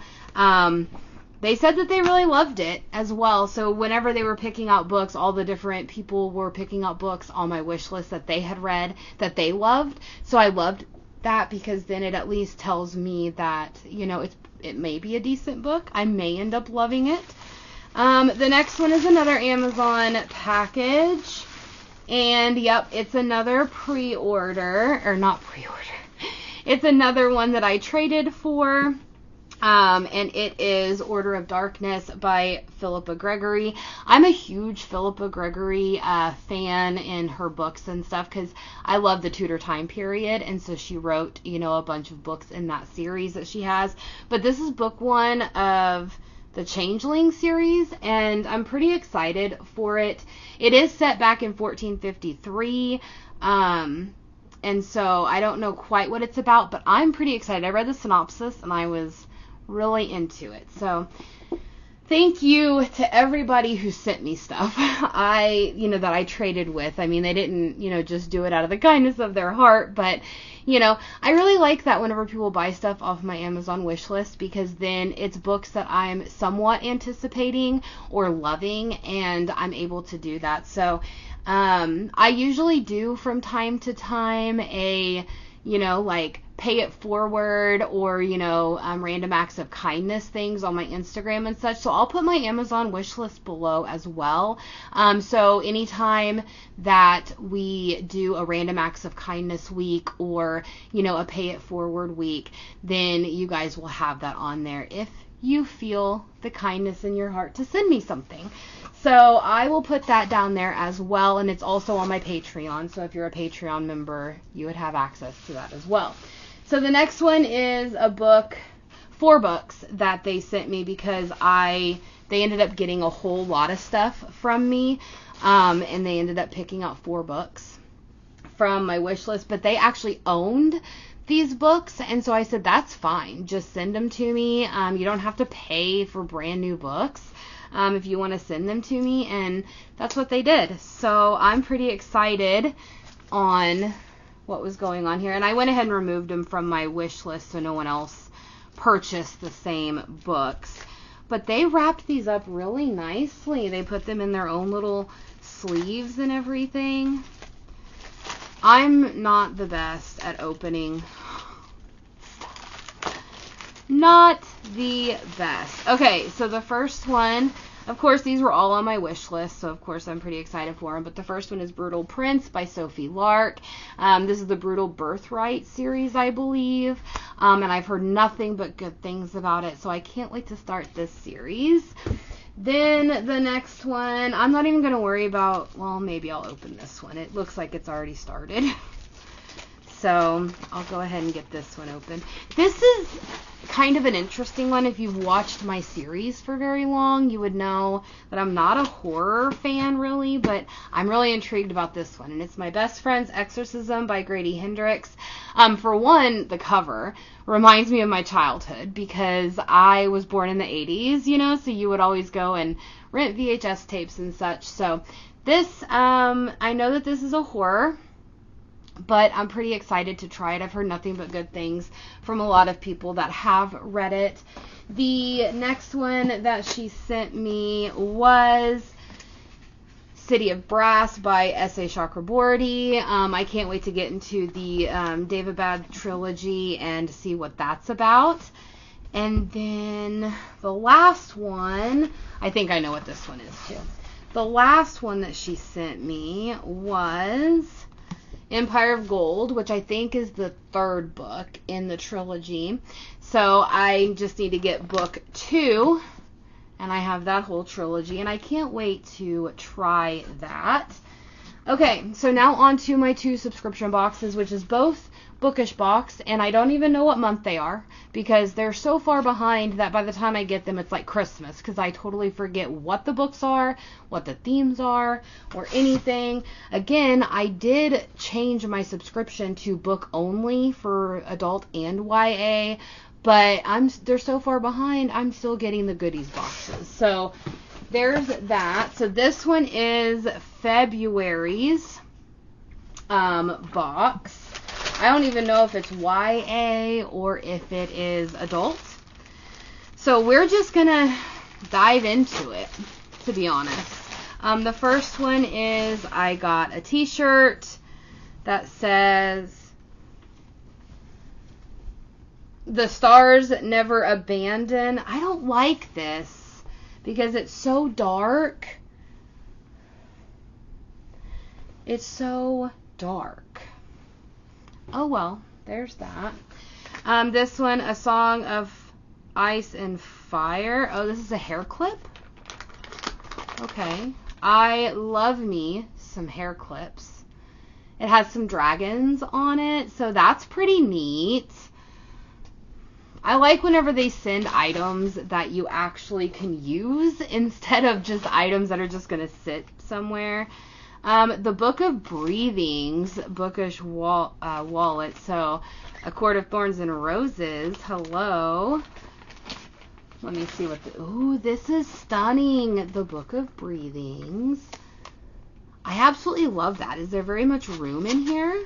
They said that they really loved it as well, so whenever they were picking out books, all the different people were picking out books on my wish list that they had read that they loved, so I loved that, because then it at least tells me that, you know, it may be a decent book. I may end up loving it. The next one is another Amazon package. And yep, it's another pre-order, or not pre-order. It's another one that I traded for. And it is Order of Darkness by Philippa Gregory. I'm a huge Philippa Gregory fan in her books and stuff, because I love the Tudor time period, and so she wrote, you know, a bunch of books in that series that she has. But this is book one of the Changeling series, and I'm pretty excited for it. It is set back in 1453, and so I don't know quite what it's about, but I'm pretty excited. I read the synopsis, and I was really into it. So thank you to everybody who sent me stuff that I traded with. I mean, they didn't, just do it out of the kindness of their heart, but I really like that whenever people buy stuff off my Amazon wish list, because then it's books that I'm somewhat anticipating or loving, and I'm able to do that. So I usually do from time to time a like pay it forward or, random acts of kindness things on my Instagram and such. So I'll put my Amazon wish list below as well. So anytime that we do a random acts of kindness week or, a pay it forward week, then you guys will have that on there if you feel the kindness in your heart to send me something. So I will put that down there as well, and it's also on my Patreon. So if you're a Patreon member, you would have access to that as well. So the next one is a book, 4 books that they sent me, because they ended up getting a whole lot of stuff from me, and they ended up picking out 4 books from my wish list, but they actually owned these books, and so I said, that's fine, just send them to me. You don't have to pay for brand new books if you want to send them to me, and that's what they did. So I'm pretty excited on what was going on here, and I went ahead and removed them from my wish list so no one else purchased the same books. But they wrapped these up really nicely. They put them in their own little sleeves and everything. I'm not the best at opening. Not the best. Okay, so the first one, of course, these were all on my wish list, so of course I'm pretty excited for them. But the first one is Brutal Prince by Sophie Lark. This is the Brutal Birthright series, I believe. And I've heard nothing but good things about it, so I can't wait to start this series. Then the next one, I'm not even going to worry about, well, maybe I'll open this one. It looks like it's already started. So I'll go ahead and get this one open. This is kind of an interesting one. If you've watched my series for very long, you would know that I'm not a horror fan really, but I'm really intrigued about this one. And it's My Best Friend's Exorcism by Grady Hendrix. For one, the cover reminds me of my childhood, because I was born in the 80s, so you would always go and rent VHS tapes and such. So this, I know that this is a horror, but I'm pretty excited to try it. I've heard nothing but good things from a lot of people that have read it. The next one that she sent me was City of Brass by S.A. Chakraborty. I can't wait to get into the Daevabad trilogy and see what that's about. And then the last one, I think I know what this one is too. The last one that she sent me was Empire of Gold, which I think is the 3rd book in the trilogy. So I just need to get book 2, and I have that whole trilogy, and I can't wait to try that. Okay, so now on to my 2 subscription boxes, which is both Bookish Box, and I don't even know what month they are, because they're so far behind that by the time I get them, it's like Christmas, because I totally forget what the books are, what the themes are, or anything. Again, I did change my subscription to book only for adult and YA, but they're so far behind, I'm still getting the goodies boxes. So there's that. So this one is February's box. I don't even know if it's YA or if it is adult. So we're just going to dive into it, to be honest. The first one is I got a t-shirt that says The Stars Never Abandon. I don't like this because it's so dark. It's so dark. Oh well, there's that. This one, A Song of Ice and Fire. Oh, this is a hair clip? Okay. I love me some hair clips. It has some dragons on it, so that's pretty neat. I like whenever they send items that you actually can use instead of just items that are just going to sit somewhere. The Book of Breathings, bookish wallet. So, A Court of Thorns and Roses. Hello. Let me see what ooh, this is stunning. The Book of Breathings. I absolutely love that. Is there very much room in here?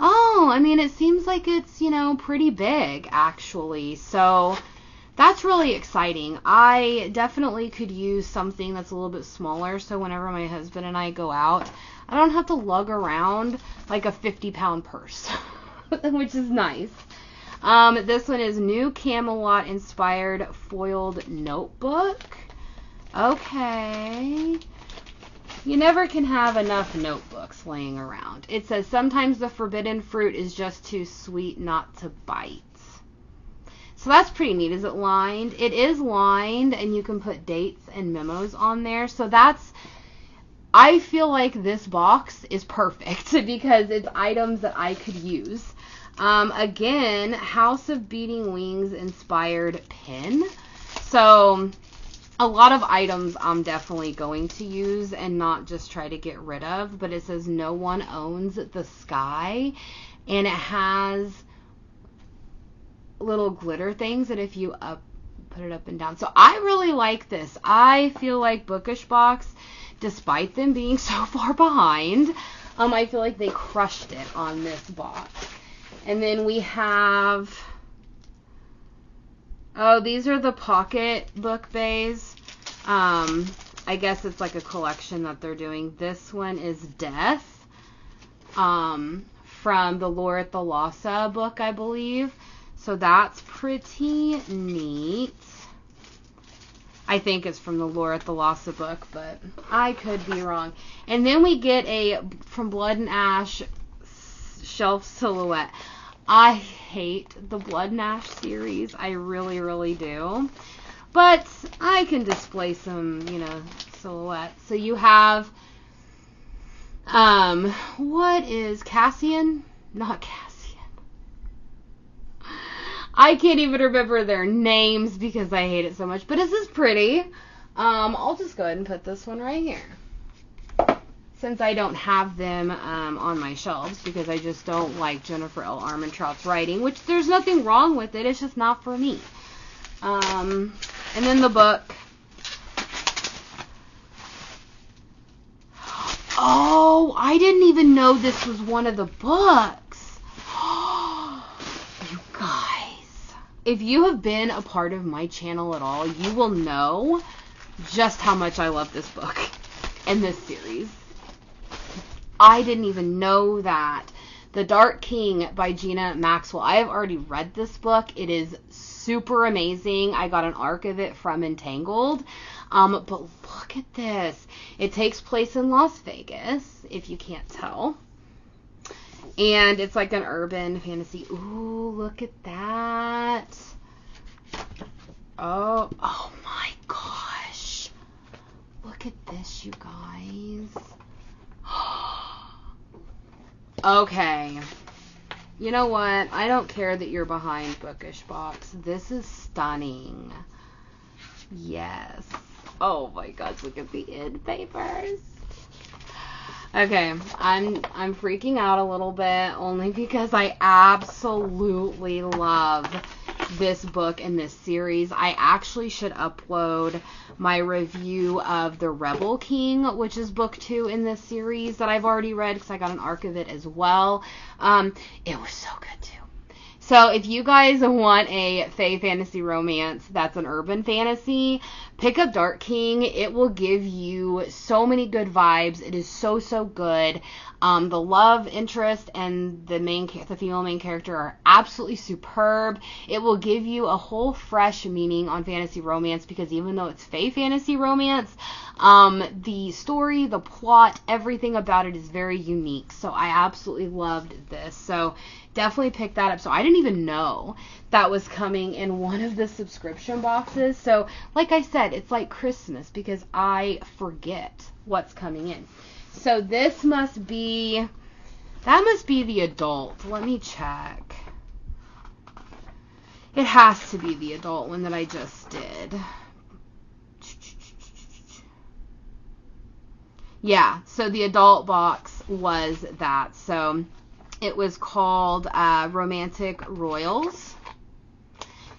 Oh, I mean, it seems like it's, pretty big, actually. So, that's really exciting. I definitely could use something that's a little bit smaller, so whenever my husband and I go out, I don't have to lug around like a 50-pound purse, which is nice. This one is New Camelot-inspired foiled notebook. Okay. You never can have enough notebooks laying around. It says, sometimes the forbidden fruit is just too sweet not to bite. So that's pretty neat. Is it lined? It is lined, and you can put dates and memos on there. So I feel like this box is perfect because it's items that I could use. Again, House of Beating Wings inspired pin. So a lot of items I'm definitely going to use and not just try to get rid of. But it says no one owns the sky. And it has little glitter things that if you put it up and down. So I really like this. I feel like Bookish Box, despite them being so far behind, I feel like they crushed it on this box. And then we have, these are the pocket book bays. I guess it's like a collection that they're doing. This one is Death, from the Laura Thalassa book, I believe. So that's pretty neat. I think it's from the Laura Thalassa book, but I could be wrong. And then we get from Blood and Ash shelf silhouette. I hate the Blood and Ash series. I really, really do. But I can display some, silhouettes. So you have, what is Cassian? Not Cassian. I can't even remember their names because I hate it so much. But this is pretty. I'll just go ahead and put this one right here, since I don't have them on my shelves because I just don't like Jennifer L. Armentrout's writing, which there's nothing wrong with it. It's just not for me. And then the book. Oh, I didn't even know this was one of the books. You guys. If you have been a part of my channel at all, you will know just how much I love this book and this series. I didn't even know that. The Dark King by Gina Maxwell. I have already read this book. It is super amazing. I got an arc of it from Entangled. But look at this. It takes place in Las Vegas, if you can't tell. And it's like an urban fantasy. Ooh, look at that. Oh my gosh. Look at this, you guys. Okay. You know what? I don't care that you're behind Bookish Box. This is stunning. Yes. Oh my gosh, look at the end papers. Okay, I'm freaking out a little bit only because I absolutely love this book and this series. I actually should upload my review of The Rebel King, which is book 2 in this series that I've already read because I got an arc of it as well. It was so good too. So if you guys want a fae fantasy romance that's an urban fantasy, pick up Dark King. It will give you so many good vibes. It is so, so good. The love interest and the female main character are absolutely superb. It will give you a whole fresh meaning on fantasy romance, because even though it's fae fantasy romance, the story, the plot, everything about it is very unique. So I absolutely loved this. So definitely pick that up. So I didn't even know that was coming in one of the subscription boxes. So like I said, it's like Christmas because I forget what's coming in. So this must be the adult. Let me check. It has to be the adult one that I just did. Yeah, so the adult box was that. So it was called Romantic Royals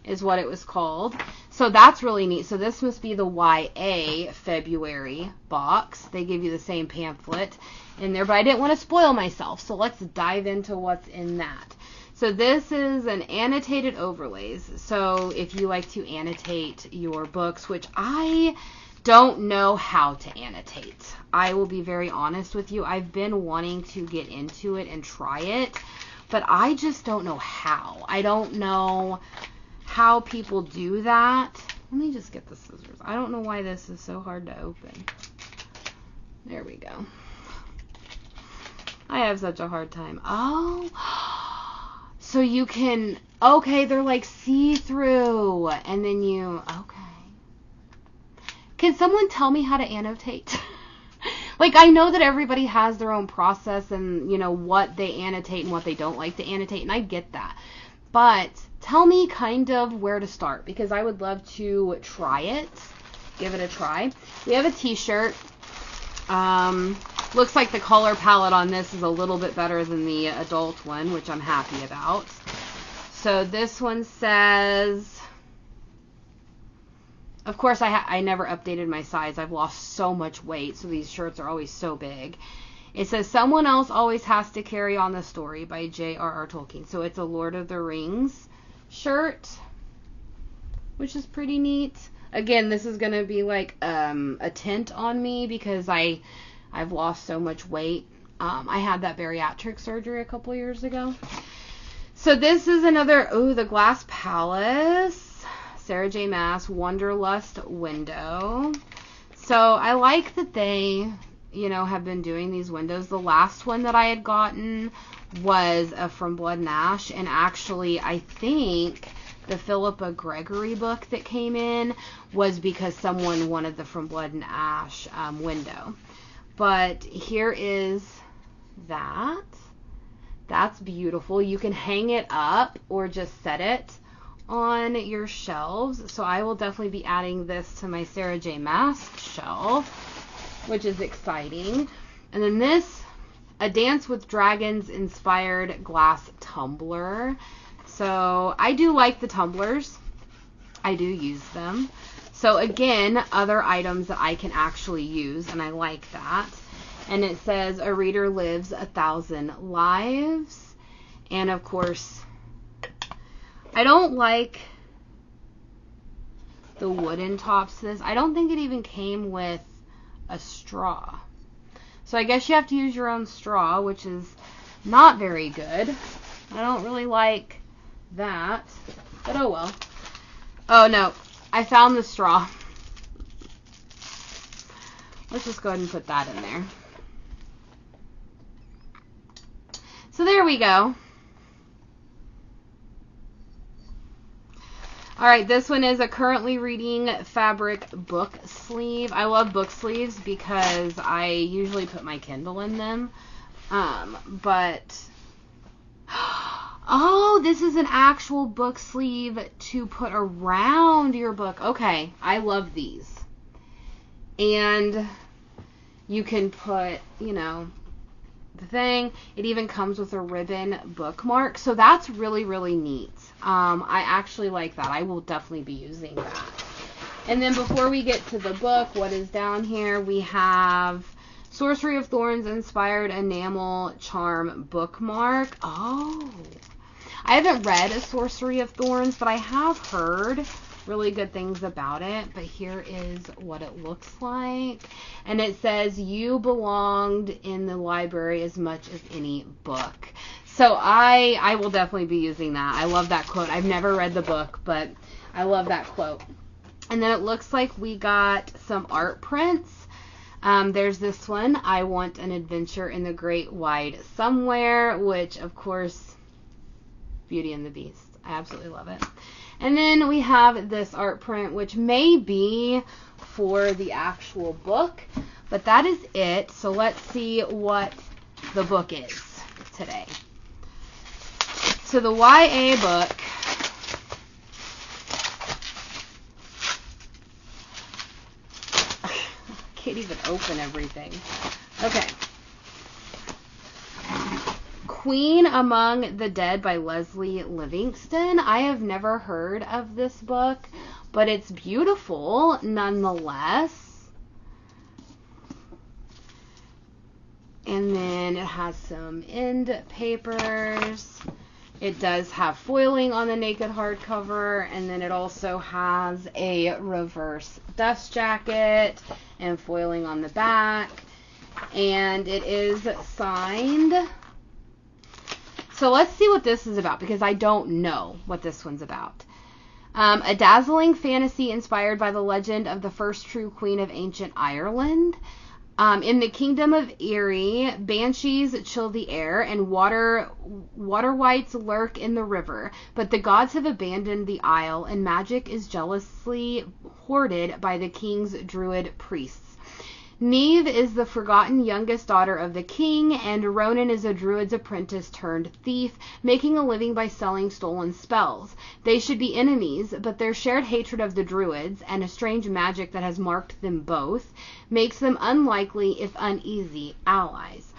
is what it was called. So that's really neat. So this must be the YA February box. They give you the same pamphlet in there, but I didn't want to spoil myself. So let's dive into what's in that. So this is an annotated overlays. So if you like to annotate your books, which I don't know how to annotate. I will be very honest with you. I've been wanting to get into it and try it, but I just don't know how. I don't know how people do that. Let me just get the scissors. I don't know why this is so hard to open. There we go. I have such a hard time. Oh, so you can, okay, they're like see-through, and then you, okay. Can someone tell me how to annotate? Like, I know that everybody has their own process and, you know, what they annotate and what they don't like to annotate, and I get that. But tell me kind of where to start, because I would love to try it, give it a try. We have a t-shirt. Looks like the color palette on this is a little bit better than the adult one, which I'm happy about. So this one says... Of course, I never updated my size. I've lost so much weight, so these shirts are always so big. It says, someone else always has to carry on the story by J.R.R. Tolkien. So it's a Lord of the Rings shirt, which is pretty neat. Again, this is going to be like a tint on me because I've lost so much weight. I had that bariatric surgery a couple years ago. So this is another, the Glass Palace. Sarah J. Maas Wanderlust window. So I like that they, you know, have been doing these windows. The last one that I had gotten was a From Blood and Ash, and actually I think the Philippa Gregory book that came in was because someone wanted the From Blood and Ash window. But here is that. That's beautiful. You can hang it up or just set it on your shelves. So I will definitely be adding this to my Sarah J. Maas shelf, which is exciting. And then this, a Dance with Dragons inspired glass tumbler. So I do like the tumblers. I do use them. So again, other items that I can actually use, and I like that. And it says, a reader lives 1,000 lives. And of course, I don't like the wooden tops to this. I don't think it even came with a straw. So I guess you have to use your own straw, which is not very good. I don't really like that, but oh well. Oh no, I found the straw. Let's just go ahead and put that in there. So there we go. Alright, this one is a currently reading fabric book sleeve. I love book sleeves because I usually put my Kindle in them. Oh, this is an actual book sleeve to put around your book. Okay, I love these. And you can put, you know, the thing. It even comes with a ribbon bookmark. So that's really, really neat. I actually like that. I will definitely be using that. And then before we get to the book, what is down here? We have Sorcery of Thorns inspired enamel charm bookmark. Oh, I haven't read A Sorcery of Thorns, but I have heard really good things about it. But here is what it looks like. And it says, "You belonged in the library as much as any book." So I will definitely be using that. I love that quote. I've never read the book, but I love that quote. And then it looks like we got some art prints. There's this one, "I Want an Adventure in the Great Wide Somewhere," which, of course, Beauty and the Beast. I absolutely love it. And then we have this art print, which may be for the actual book, but that is it. So let's see what the book is today. So the YA book can't even open everything. Okay. Queen Among the Dead by Leslie Livingston. I have never heard of this book, but it's beautiful nonetheless. And then it has some end papers. It does have foiling on the naked hardcover, and then it also has a reverse dust jacket and foiling on the back. And it is signed. So let's see what this is about, because I don't know what this one's about. A dazzling fantasy inspired by the legend of the first true queen of ancient Ireland. In the kingdom of Erie, banshees chill the air and water wights lurk in the river, but the gods have abandoned the isle and magic is jealously hoarded by the king's druid priests. Neve is the forgotten youngest daughter of the king, and Ronan is a druid's apprentice turned thief, making a living by selling stolen spells. They should be enemies, but their shared hatred of the druids, and a strange magic that has marked them both, makes them unlikely, if uneasy, allies.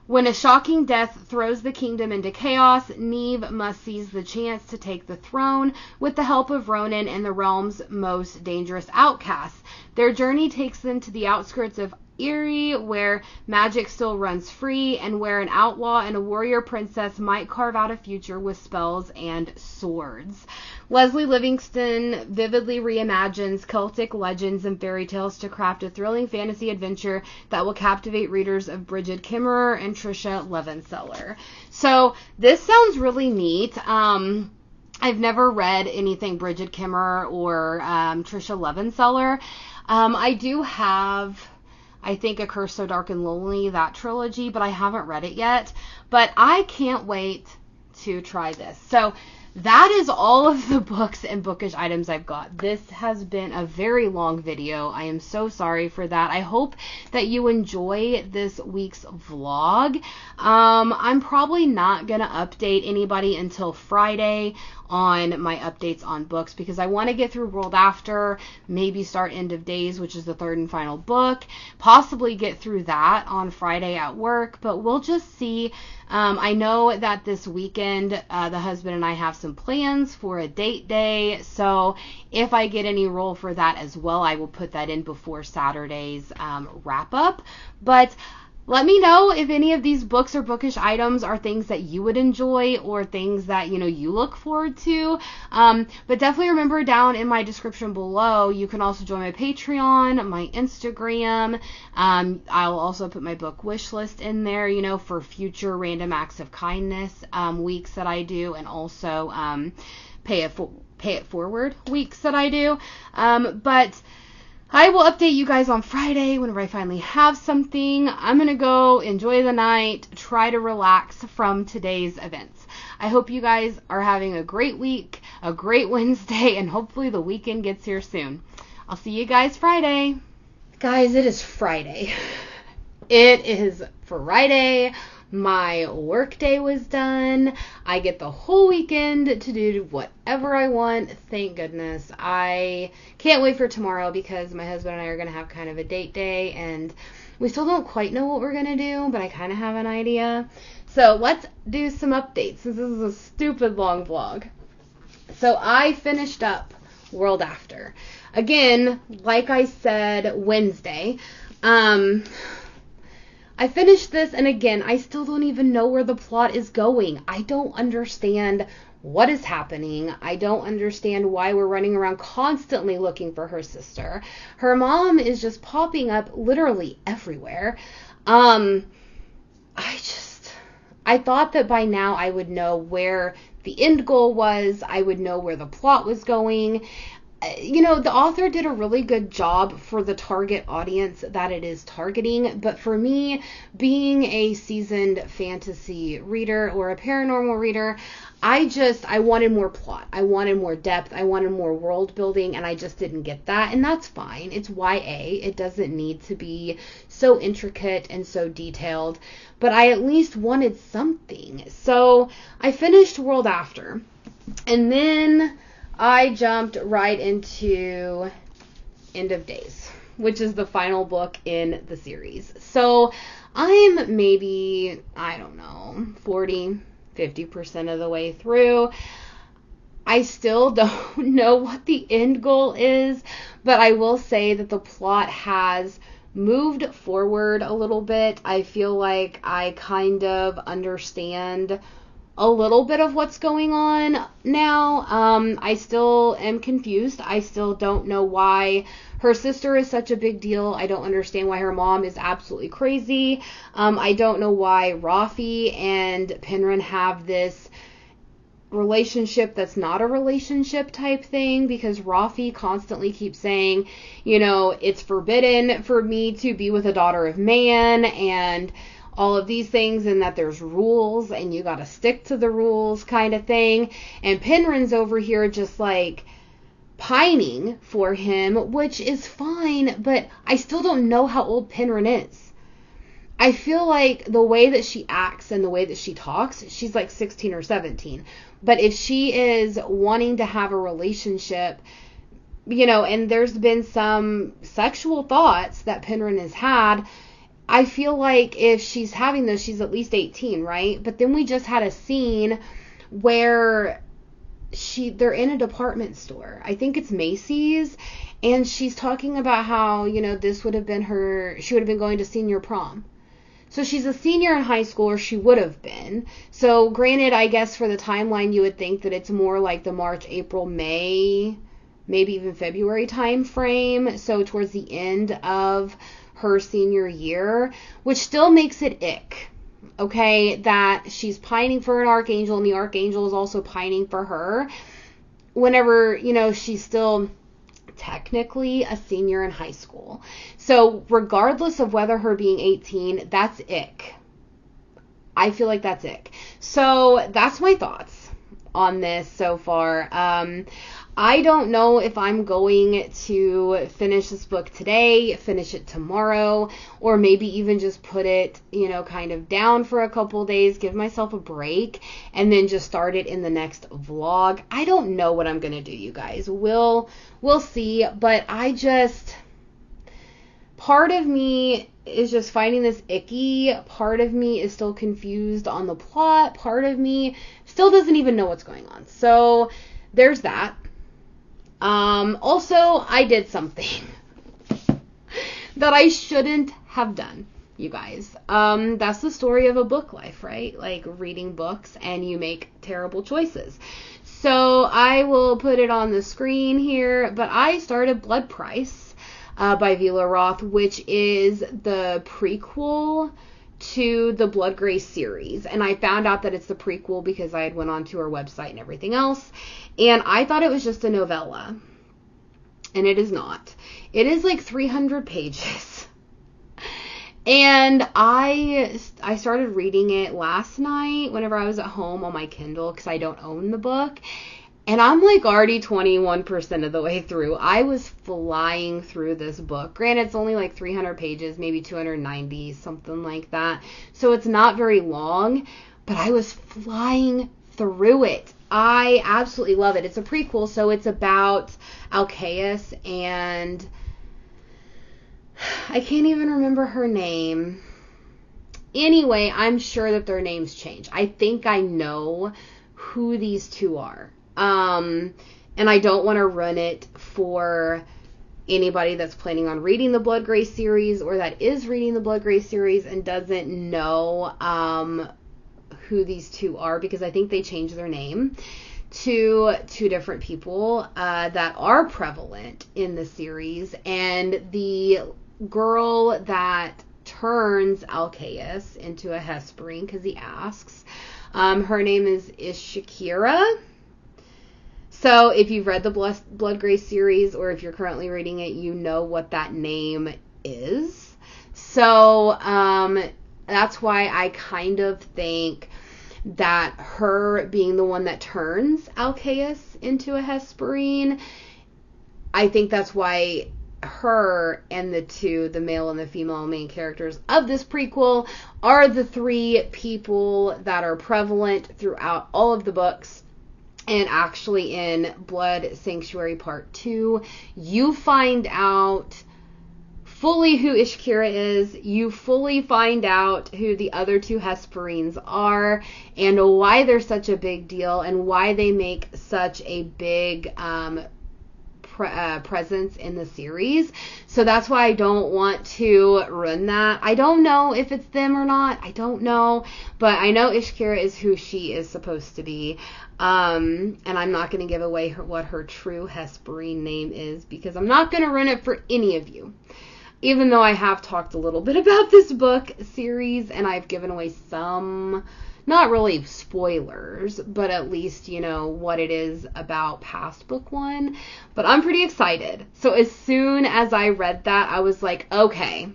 When a shocking death throws the kingdom into chaos, Neve must seize the chance to take the throne with the help of Ronan and the realm's most dangerous outcasts. Their journey takes them to the outskirts of Erie, where magic still runs free, and where an outlaw and a warrior princess might carve out a future with spells and swords. Leslie Livingston vividly reimagines Celtic legends and fairy tales to craft a thrilling fantasy adventure that will captivate readers of Bridget Kimmerer and Tricia Levenseller. So this sounds really neat. I've never read anything Bridget Kimmerer or Tricia Levenseller. I do have, I think, A Curse So Dark and Lonely, that trilogy, but I haven't read it yet. But I can't wait to try this. So that is all of the books and bookish items I've got. This has been a very long video. I am so sorry for that. I hope that you enjoy this week's vlog. I'm probably not going to update anybody until Friday on my updates on books, because I want to get through World After, maybe start End of Days, which is the third and final book, possibly get through that on Friday at work, but we'll just see. I know that this weekend, the husband and I have some plans for a date day, so if I get any role for that as well, I will put that in before Saturday's wrap up. But let me know if any of these books or bookish items are things that you would enjoy, or things that, you look forward to. But definitely remember, down in my description below, you can also join my Patreon, my Instagram. I'll also put my book wish list in there, for future random acts of kindness weeks that I do, and also pay it forward weeks that I do. But I will update you guys on Friday whenever I finally have something. I'm going to go enjoy the night, try to relax from today's events. I hope you guys are having a great week, a great Wednesday, and hopefully the weekend gets here soon. I'll see you guys Friday. Guys, it is Friday. It is Friday. My work day was done. I get the whole weekend to do whatever I want. Thank goodness. I can't wait for tomorrow, because my husband and I are going to have kind of a date day, and we still don't quite know what we're going to do, but I kind of have an idea. So let's do some updates, since this is a stupid long vlog. So I finished up World After. Again, like I said Wednesday, I finished this, and again, I still don't even know where the plot is going. I don't understand what is happening. I don't understand why we're running around constantly looking for her sister. Her mom is just popping up literally everywhere. I thought that by now I would know where the end goal was. I would know where the plot was going. The author did a really good job for the target audience that it is targeting. But for me, being a seasoned fantasy reader or a paranormal reader, I wanted more plot. I wanted more depth. I wanted more world building, and I just didn't get that. And that's fine. It's YA. It doesn't need to be so intricate and so detailed. But I at least wanted something. So I finished World After. And then I jumped right into End of Days, which is the final book in the series. So I'm maybe, 40-50% of the way through. I still don't know what the end goal is, but I will say that the plot has moved forward a little bit. I feel like I kind of understand a little bit of what's going on now. I still am confused. I still don't know why her sister is such a big deal. I don't understand why her mom is absolutely crazy. I don't know why Rafi and Penryn have this relationship that's not a relationship type thing, because Rafi constantly keeps saying, it's forbidden for me to be with a daughter of man and all of these things, and that there's rules and you gotta stick to the rules kind of thing. And Penryn's over here just like pining for him, which is fine, but I still don't know how old Penryn is. I feel like the way that she acts and the way that she talks, she's like 16 or 17. But if she is wanting to have a relationship, and there's been some sexual thoughts that Penryn has had, I feel like if she's having those, she's at least 18, right? But then we just had a scene where they're in a department store. I think it's Macy's, and she's talking about how, this would have been she would have been going to senior prom. So she's a senior in high school, or she would have been. So granted, I guess for the timeline, you would think that it's more like the March, April, May, maybe even February time frame. So towards the end of her senior year, which still makes it ick, okay, that she's pining for an archangel and the archangel is also pining for her whenever, she's still technically a senior in high school. So regardless of whether her being 18, that's ick. I feel like that's ick. So that's my thoughts on this so far. I don't know if I'm going to finish this book today, finish it tomorrow, or maybe even just put it, kind of down for a couple days, give myself a break, and then just start it in the next vlog. I don't know what I'm going to do, you guys. We'll see, but part of me is just finding this icky. Part of me is still confused on the plot. Part of me still doesn't even know what's going on. So there's that. Also, I did something that I shouldn't have done, you guys. That's the story of a book life, right? Like reading books and you make terrible choices. So I will put it on the screen here, but I started Blood Price by Vila Roth, which is the prequel to the Blood Gray series. And I found out that it's the prequel because I had went onto her website and everything else. And I thought it was just a novella. And it is not. It is like 300 pages. And I started reading it last night whenever I was at home on my Kindle, because I don't own the book. And I'm like already 21% of the way through. I was flying through this book. Granted, it's only like 300 pages, maybe 290, something like that. So it's not very long, but I was flying through it. I absolutely love it. It's a prequel, so it's about Alcaeus and I can't even remember her name. Anyway, I'm sure that their names change. I think I know who these two are. And I don't want to run it for anybody that's planning on reading the Blood Gray series or that is reading the Blood Gray series and doesn't know who these two are, because I think they changed their name. two different people that are prevalent in the series. And the girl that turns Alcaeus into a Hesperine, because he asks, her name is Ishakira. So if you've read the Blood Grace series, or if you're currently reading it, you know what that name is. So that's why I kind of think that her being the one that turns Alcaeus into a Hesperine, I think that's why her and the male and the female main characters of this prequel, are the three people that are prevalent throughout all of the books. And actually in Blood Sanctuary Part 2, you find out fully who Ishakira is. You fully find out who the other two Hesperines are, and why they're such a big deal, and why they make such a big presence in the series. So that's why I don't want to ruin that. I don't know if it's them or not. I don't know. But I know Ishakira is who she is supposed to be. And I'm not going to give away what her true Hesperine name is, because I'm not going to ruin it for any of you. Even though I have talked a little bit about this book series, and I've given away some, not really spoilers, but at least, you know, what it is about past book one. But I'm pretty excited. So as soon as I read that, I was like, okay,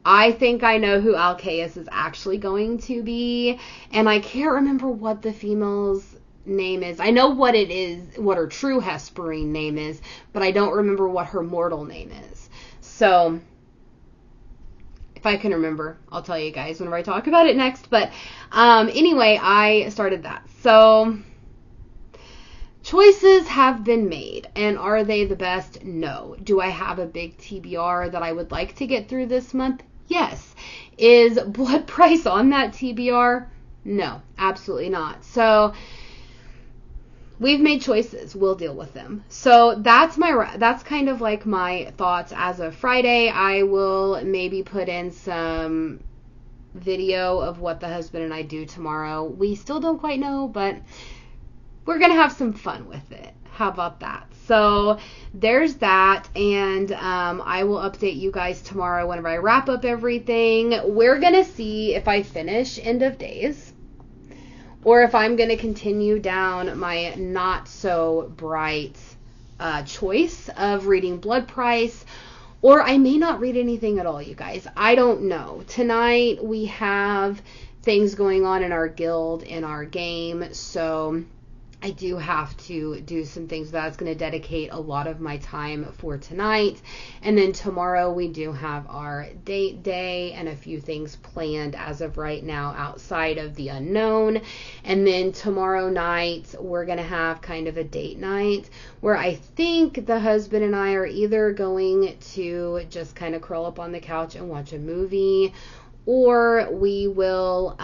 I think I know who Alcaeus is actually going to be. And I can't remember what the female's name is. I know what it is, what her true Hesperine name is, but I don't remember what her mortal name is. So if I can remember, I'll tell you guys whenever I talk about it next. But anyway, I started that. So choices have been made. And are they the best? No. Do I have a big TBR that I would like to get through this month? Yes. Is Blood Price on that TBR? No, absolutely not. So we've made choices. We'll deal with them. So that's kind of like my thoughts as of Friday. I will maybe put in some video of what the husband and I do tomorrow. We still don't quite know, but we're going to have some fun with it. How about that? So there's that, and I will update you guys tomorrow whenever I wrap up everything. We're going to see if I finish End of Days, or if I'm going to continue down my not so bright choice of reading Blood Price, or I may not read anything at all, you guys. I don't know. Tonight we have things going on in our guild, in our game, so I do have to do some things that's going to dedicate a lot of my time for tonight. And then tomorrow we do have our date day and a few things planned as of right now outside of the unknown. And then tomorrow night we're going to have kind of a date night where I think the husband and I are either going to just kind of curl up on the couch and watch a movie, or we will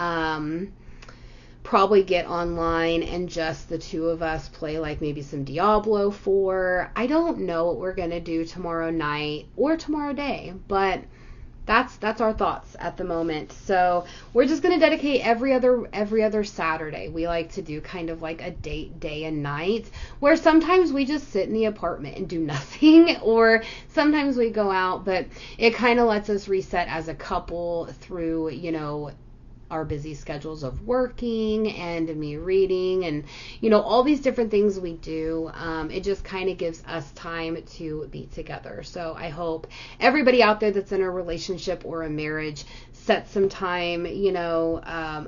probably get online and just the two of us play like maybe some Diablo 4. I don't know what we're going to do tomorrow night or tomorrow day, but that's our thoughts at the moment. So we're just going to dedicate every other Saturday. We like to do kind of like a date day and night, where sometimes we just sit in the apartment and do nothing, or sometimes we go out, but it kind of lets us reset as a couple through, you know, our busy schedules of working and me reading and, you know, all these different things we do. It just kind of gives us time to be together. So I hope everybody out there that's in a relationship or a marriage set some time, you know,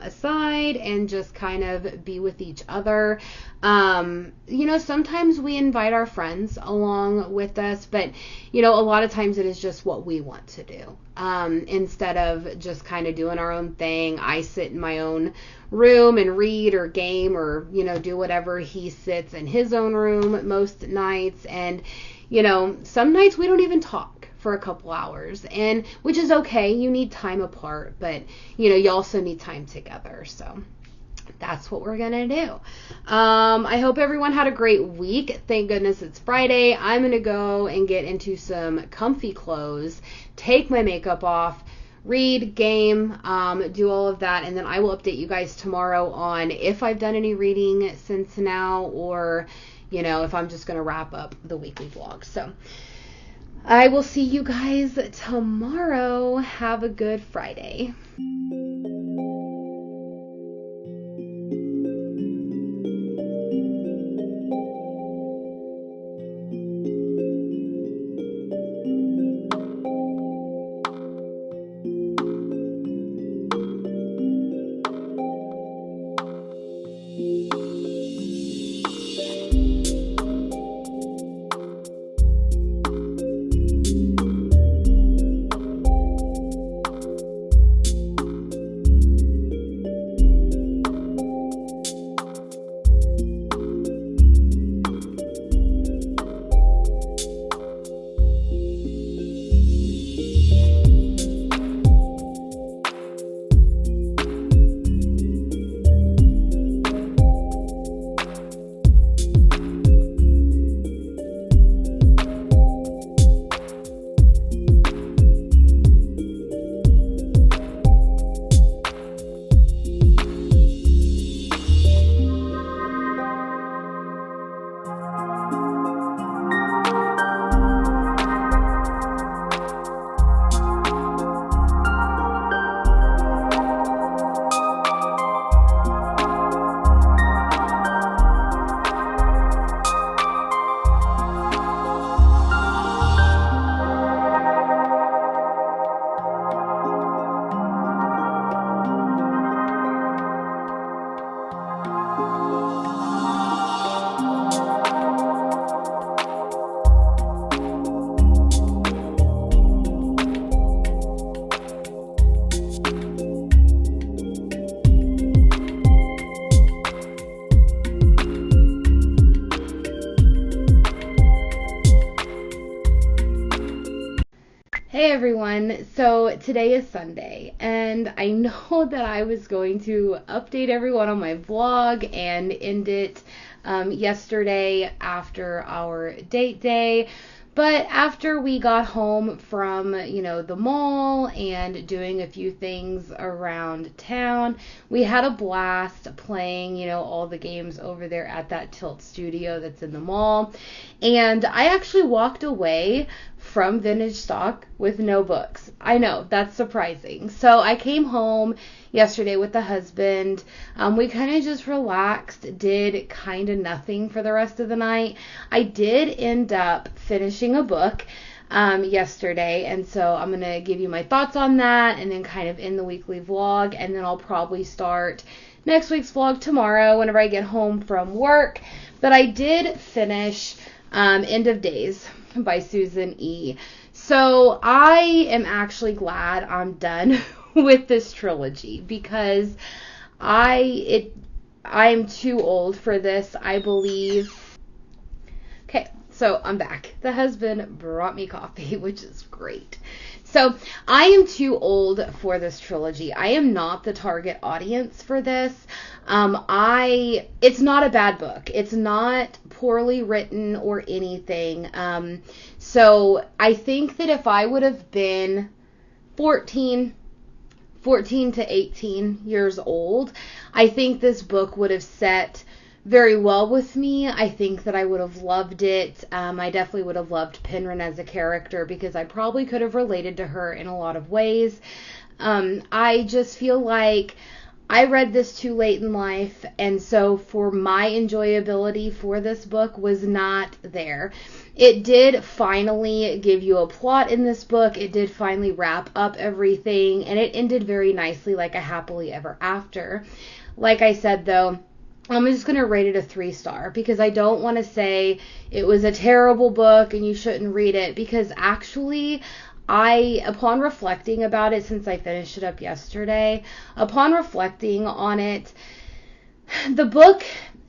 aside and just kind of be with each other. You know, sometimes we invite our friends along with us, but, you know, a lot of times it is just what we want to do. Instead of just kind of doing our own thing. I sit in my own room and read or game or, you know, do whatever. He sits in his own room most nights. And, you know, some nights we don't even talk for a couple hours, and which is okay. You need time apart, but, you know, you also need time together. So that's what we're gonna do. I hope everyone had a great week. Thank goodness it's Friday. I'm gonna go and get into some comfy clothes, take my makeup off, read, game, do all of that, and then I will update you guys tomorrow on if I've done any reading since now, or, if I'm just going to wrap up the weekly vlog. So I will see you guys tomorrow. Have a good Friday. Hey everyone, so today is Sunday, and I know that I was going to update everyone on my vlog and end it yesterday after our date day, but after we got home from, the mall and doing a few things around town, we had a blast playing, all the games over there at that Tilt studio that's in the mall, and I actually walked away from Vintage Stock with no books. I know, that's surprising. So I came home yesterday with the husband. We kind of just relaxed, did kind of nothing for the rest of the night. I did end up finishing a book yesterday, and so I'm going to give you my thoughts on that and then kind of end the weekly vlog, and then I'll probably start next week's vlog tomorrow whenever I get home from work. But I did finish End of Days by Susan E. So I am actually glad I'm done with this trilogy, because I'm too old for this, I believe. Okay, so I'm back. The husband brought me coffee, which is great. So I am too old for this trilogy. I am not the target audience for this. It's not a bad book. It's not poorly written or anything. So I think that if I would have been 14 to 18 years old, I think this book would have set very well with me. I think that I would have loved it. I definitely would have loved Penryn as a character, because I probably could have related to her in a lot of ways. I just feel like I read this too late in life, and so for my enjoyability for this book was not there. It did finally give you a plot in this book. It did finally wrap up everything, and it ended very nicely, like a happily ever after. Like I said, though, I'm just going to rate it a 3-star, because I don't want to say it was a terrible book and you shouldn't read it, because actually upon reflecting about it, since I finished it up yesterday, upon reflecting on it, the book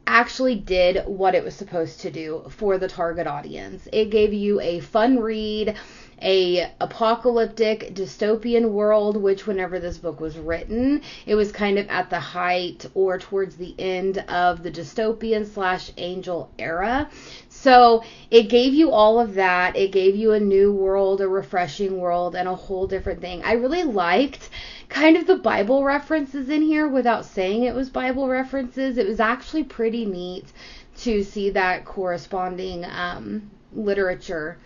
actually did what it was supposed to do for the target audience. It gave you a fun read, a apocalyptic dystopian world, which whenever this book was written, it was kind of at the height or towards the end of the dystopian / angel era. So it gave you all of that. It gave you a new world, a refreshing world, and a whole different thing. I really liked kind of the Bible references in here without saying it was Bible references. It was actually pretty neat to see that corresponding literature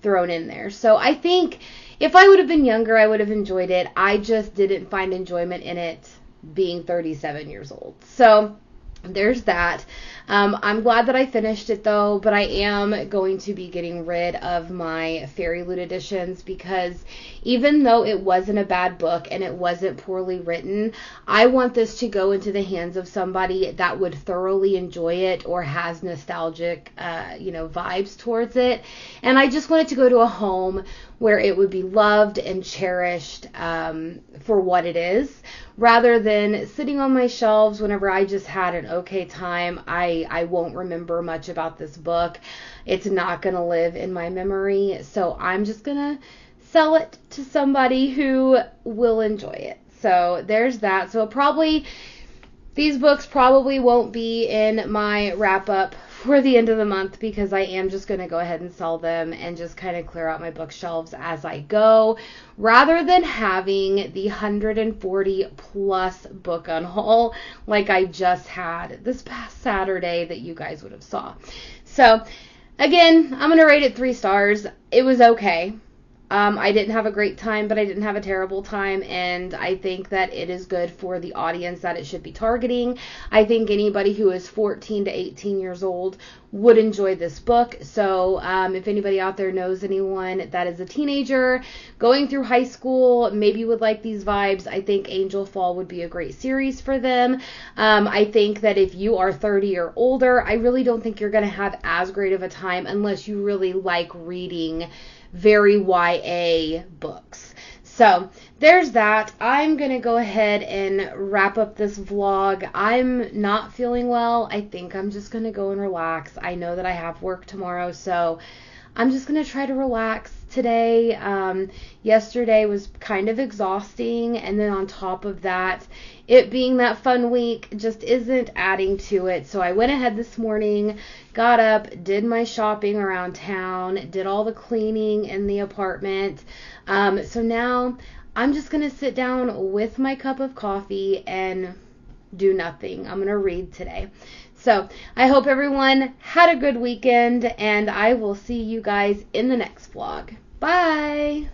thrown in there. So I think if I would have been younger, I would have enjoyed it. I just didn't find enjoyment in it being 37 years old. So there's that. I'm glad that I finished it though, but I am going to be getting rid of my Fairy Loot editions because even though it wasn't a bad book and it wasn't poorly written, I want this to go into the hands of somebody that would thoroughly enjoy it or has nostalgic, vibes towards it. And I just want it to go to a home where it would be loved and cherished for what it is, rather than sitting on my shelves whenever I just had an okay time. I won't remember much about this book. It's not going to live in my memory, so I'm just going to sell it to somebody who will enjoy it. So there's that. So these books probably won't be in my wrap-up for the end of the month because I am just going to go ahead and sell them and just kind of clear out my bookshelves as I go, rather than having the 140 plus book unhaul like I just had this past Saturday that you guys would have saw. So again, I'm going to rate it 3 stars. It was okay. I didn't have a great time, but I didn't have a terrible time, and I think that it is good for the audience that it should be targeting. I think anybody who is 14 to 18 years old would enjoy this book. So if anybody out there knows anyone that is a teenager going through high school, maybe would like these vibes, I think Angel Fall would be a great series for them. I think that if you are 30 or older, I really don't think you're going to have as great of a time unless you really like reading very YA books. So there's that. I'm going to go ahead and wrap up this vlog. I'm not feeling well. I think I'm just going to go and relax. I know that I have work tomorrow, so I'm just going to try to relax today. Yesterday was kind of exhausting, and then on top of that, it being that fun week just isn't adding to it. So I went ahead this morning, got up, did my shopping around town, did all the cleaning in the apartment. So now I'm just going to sit down with my cup of coffee and do nothing. I'm going to read today. So I hope everyone had a good weekend, and I will see you guys in the next vlog. Bye!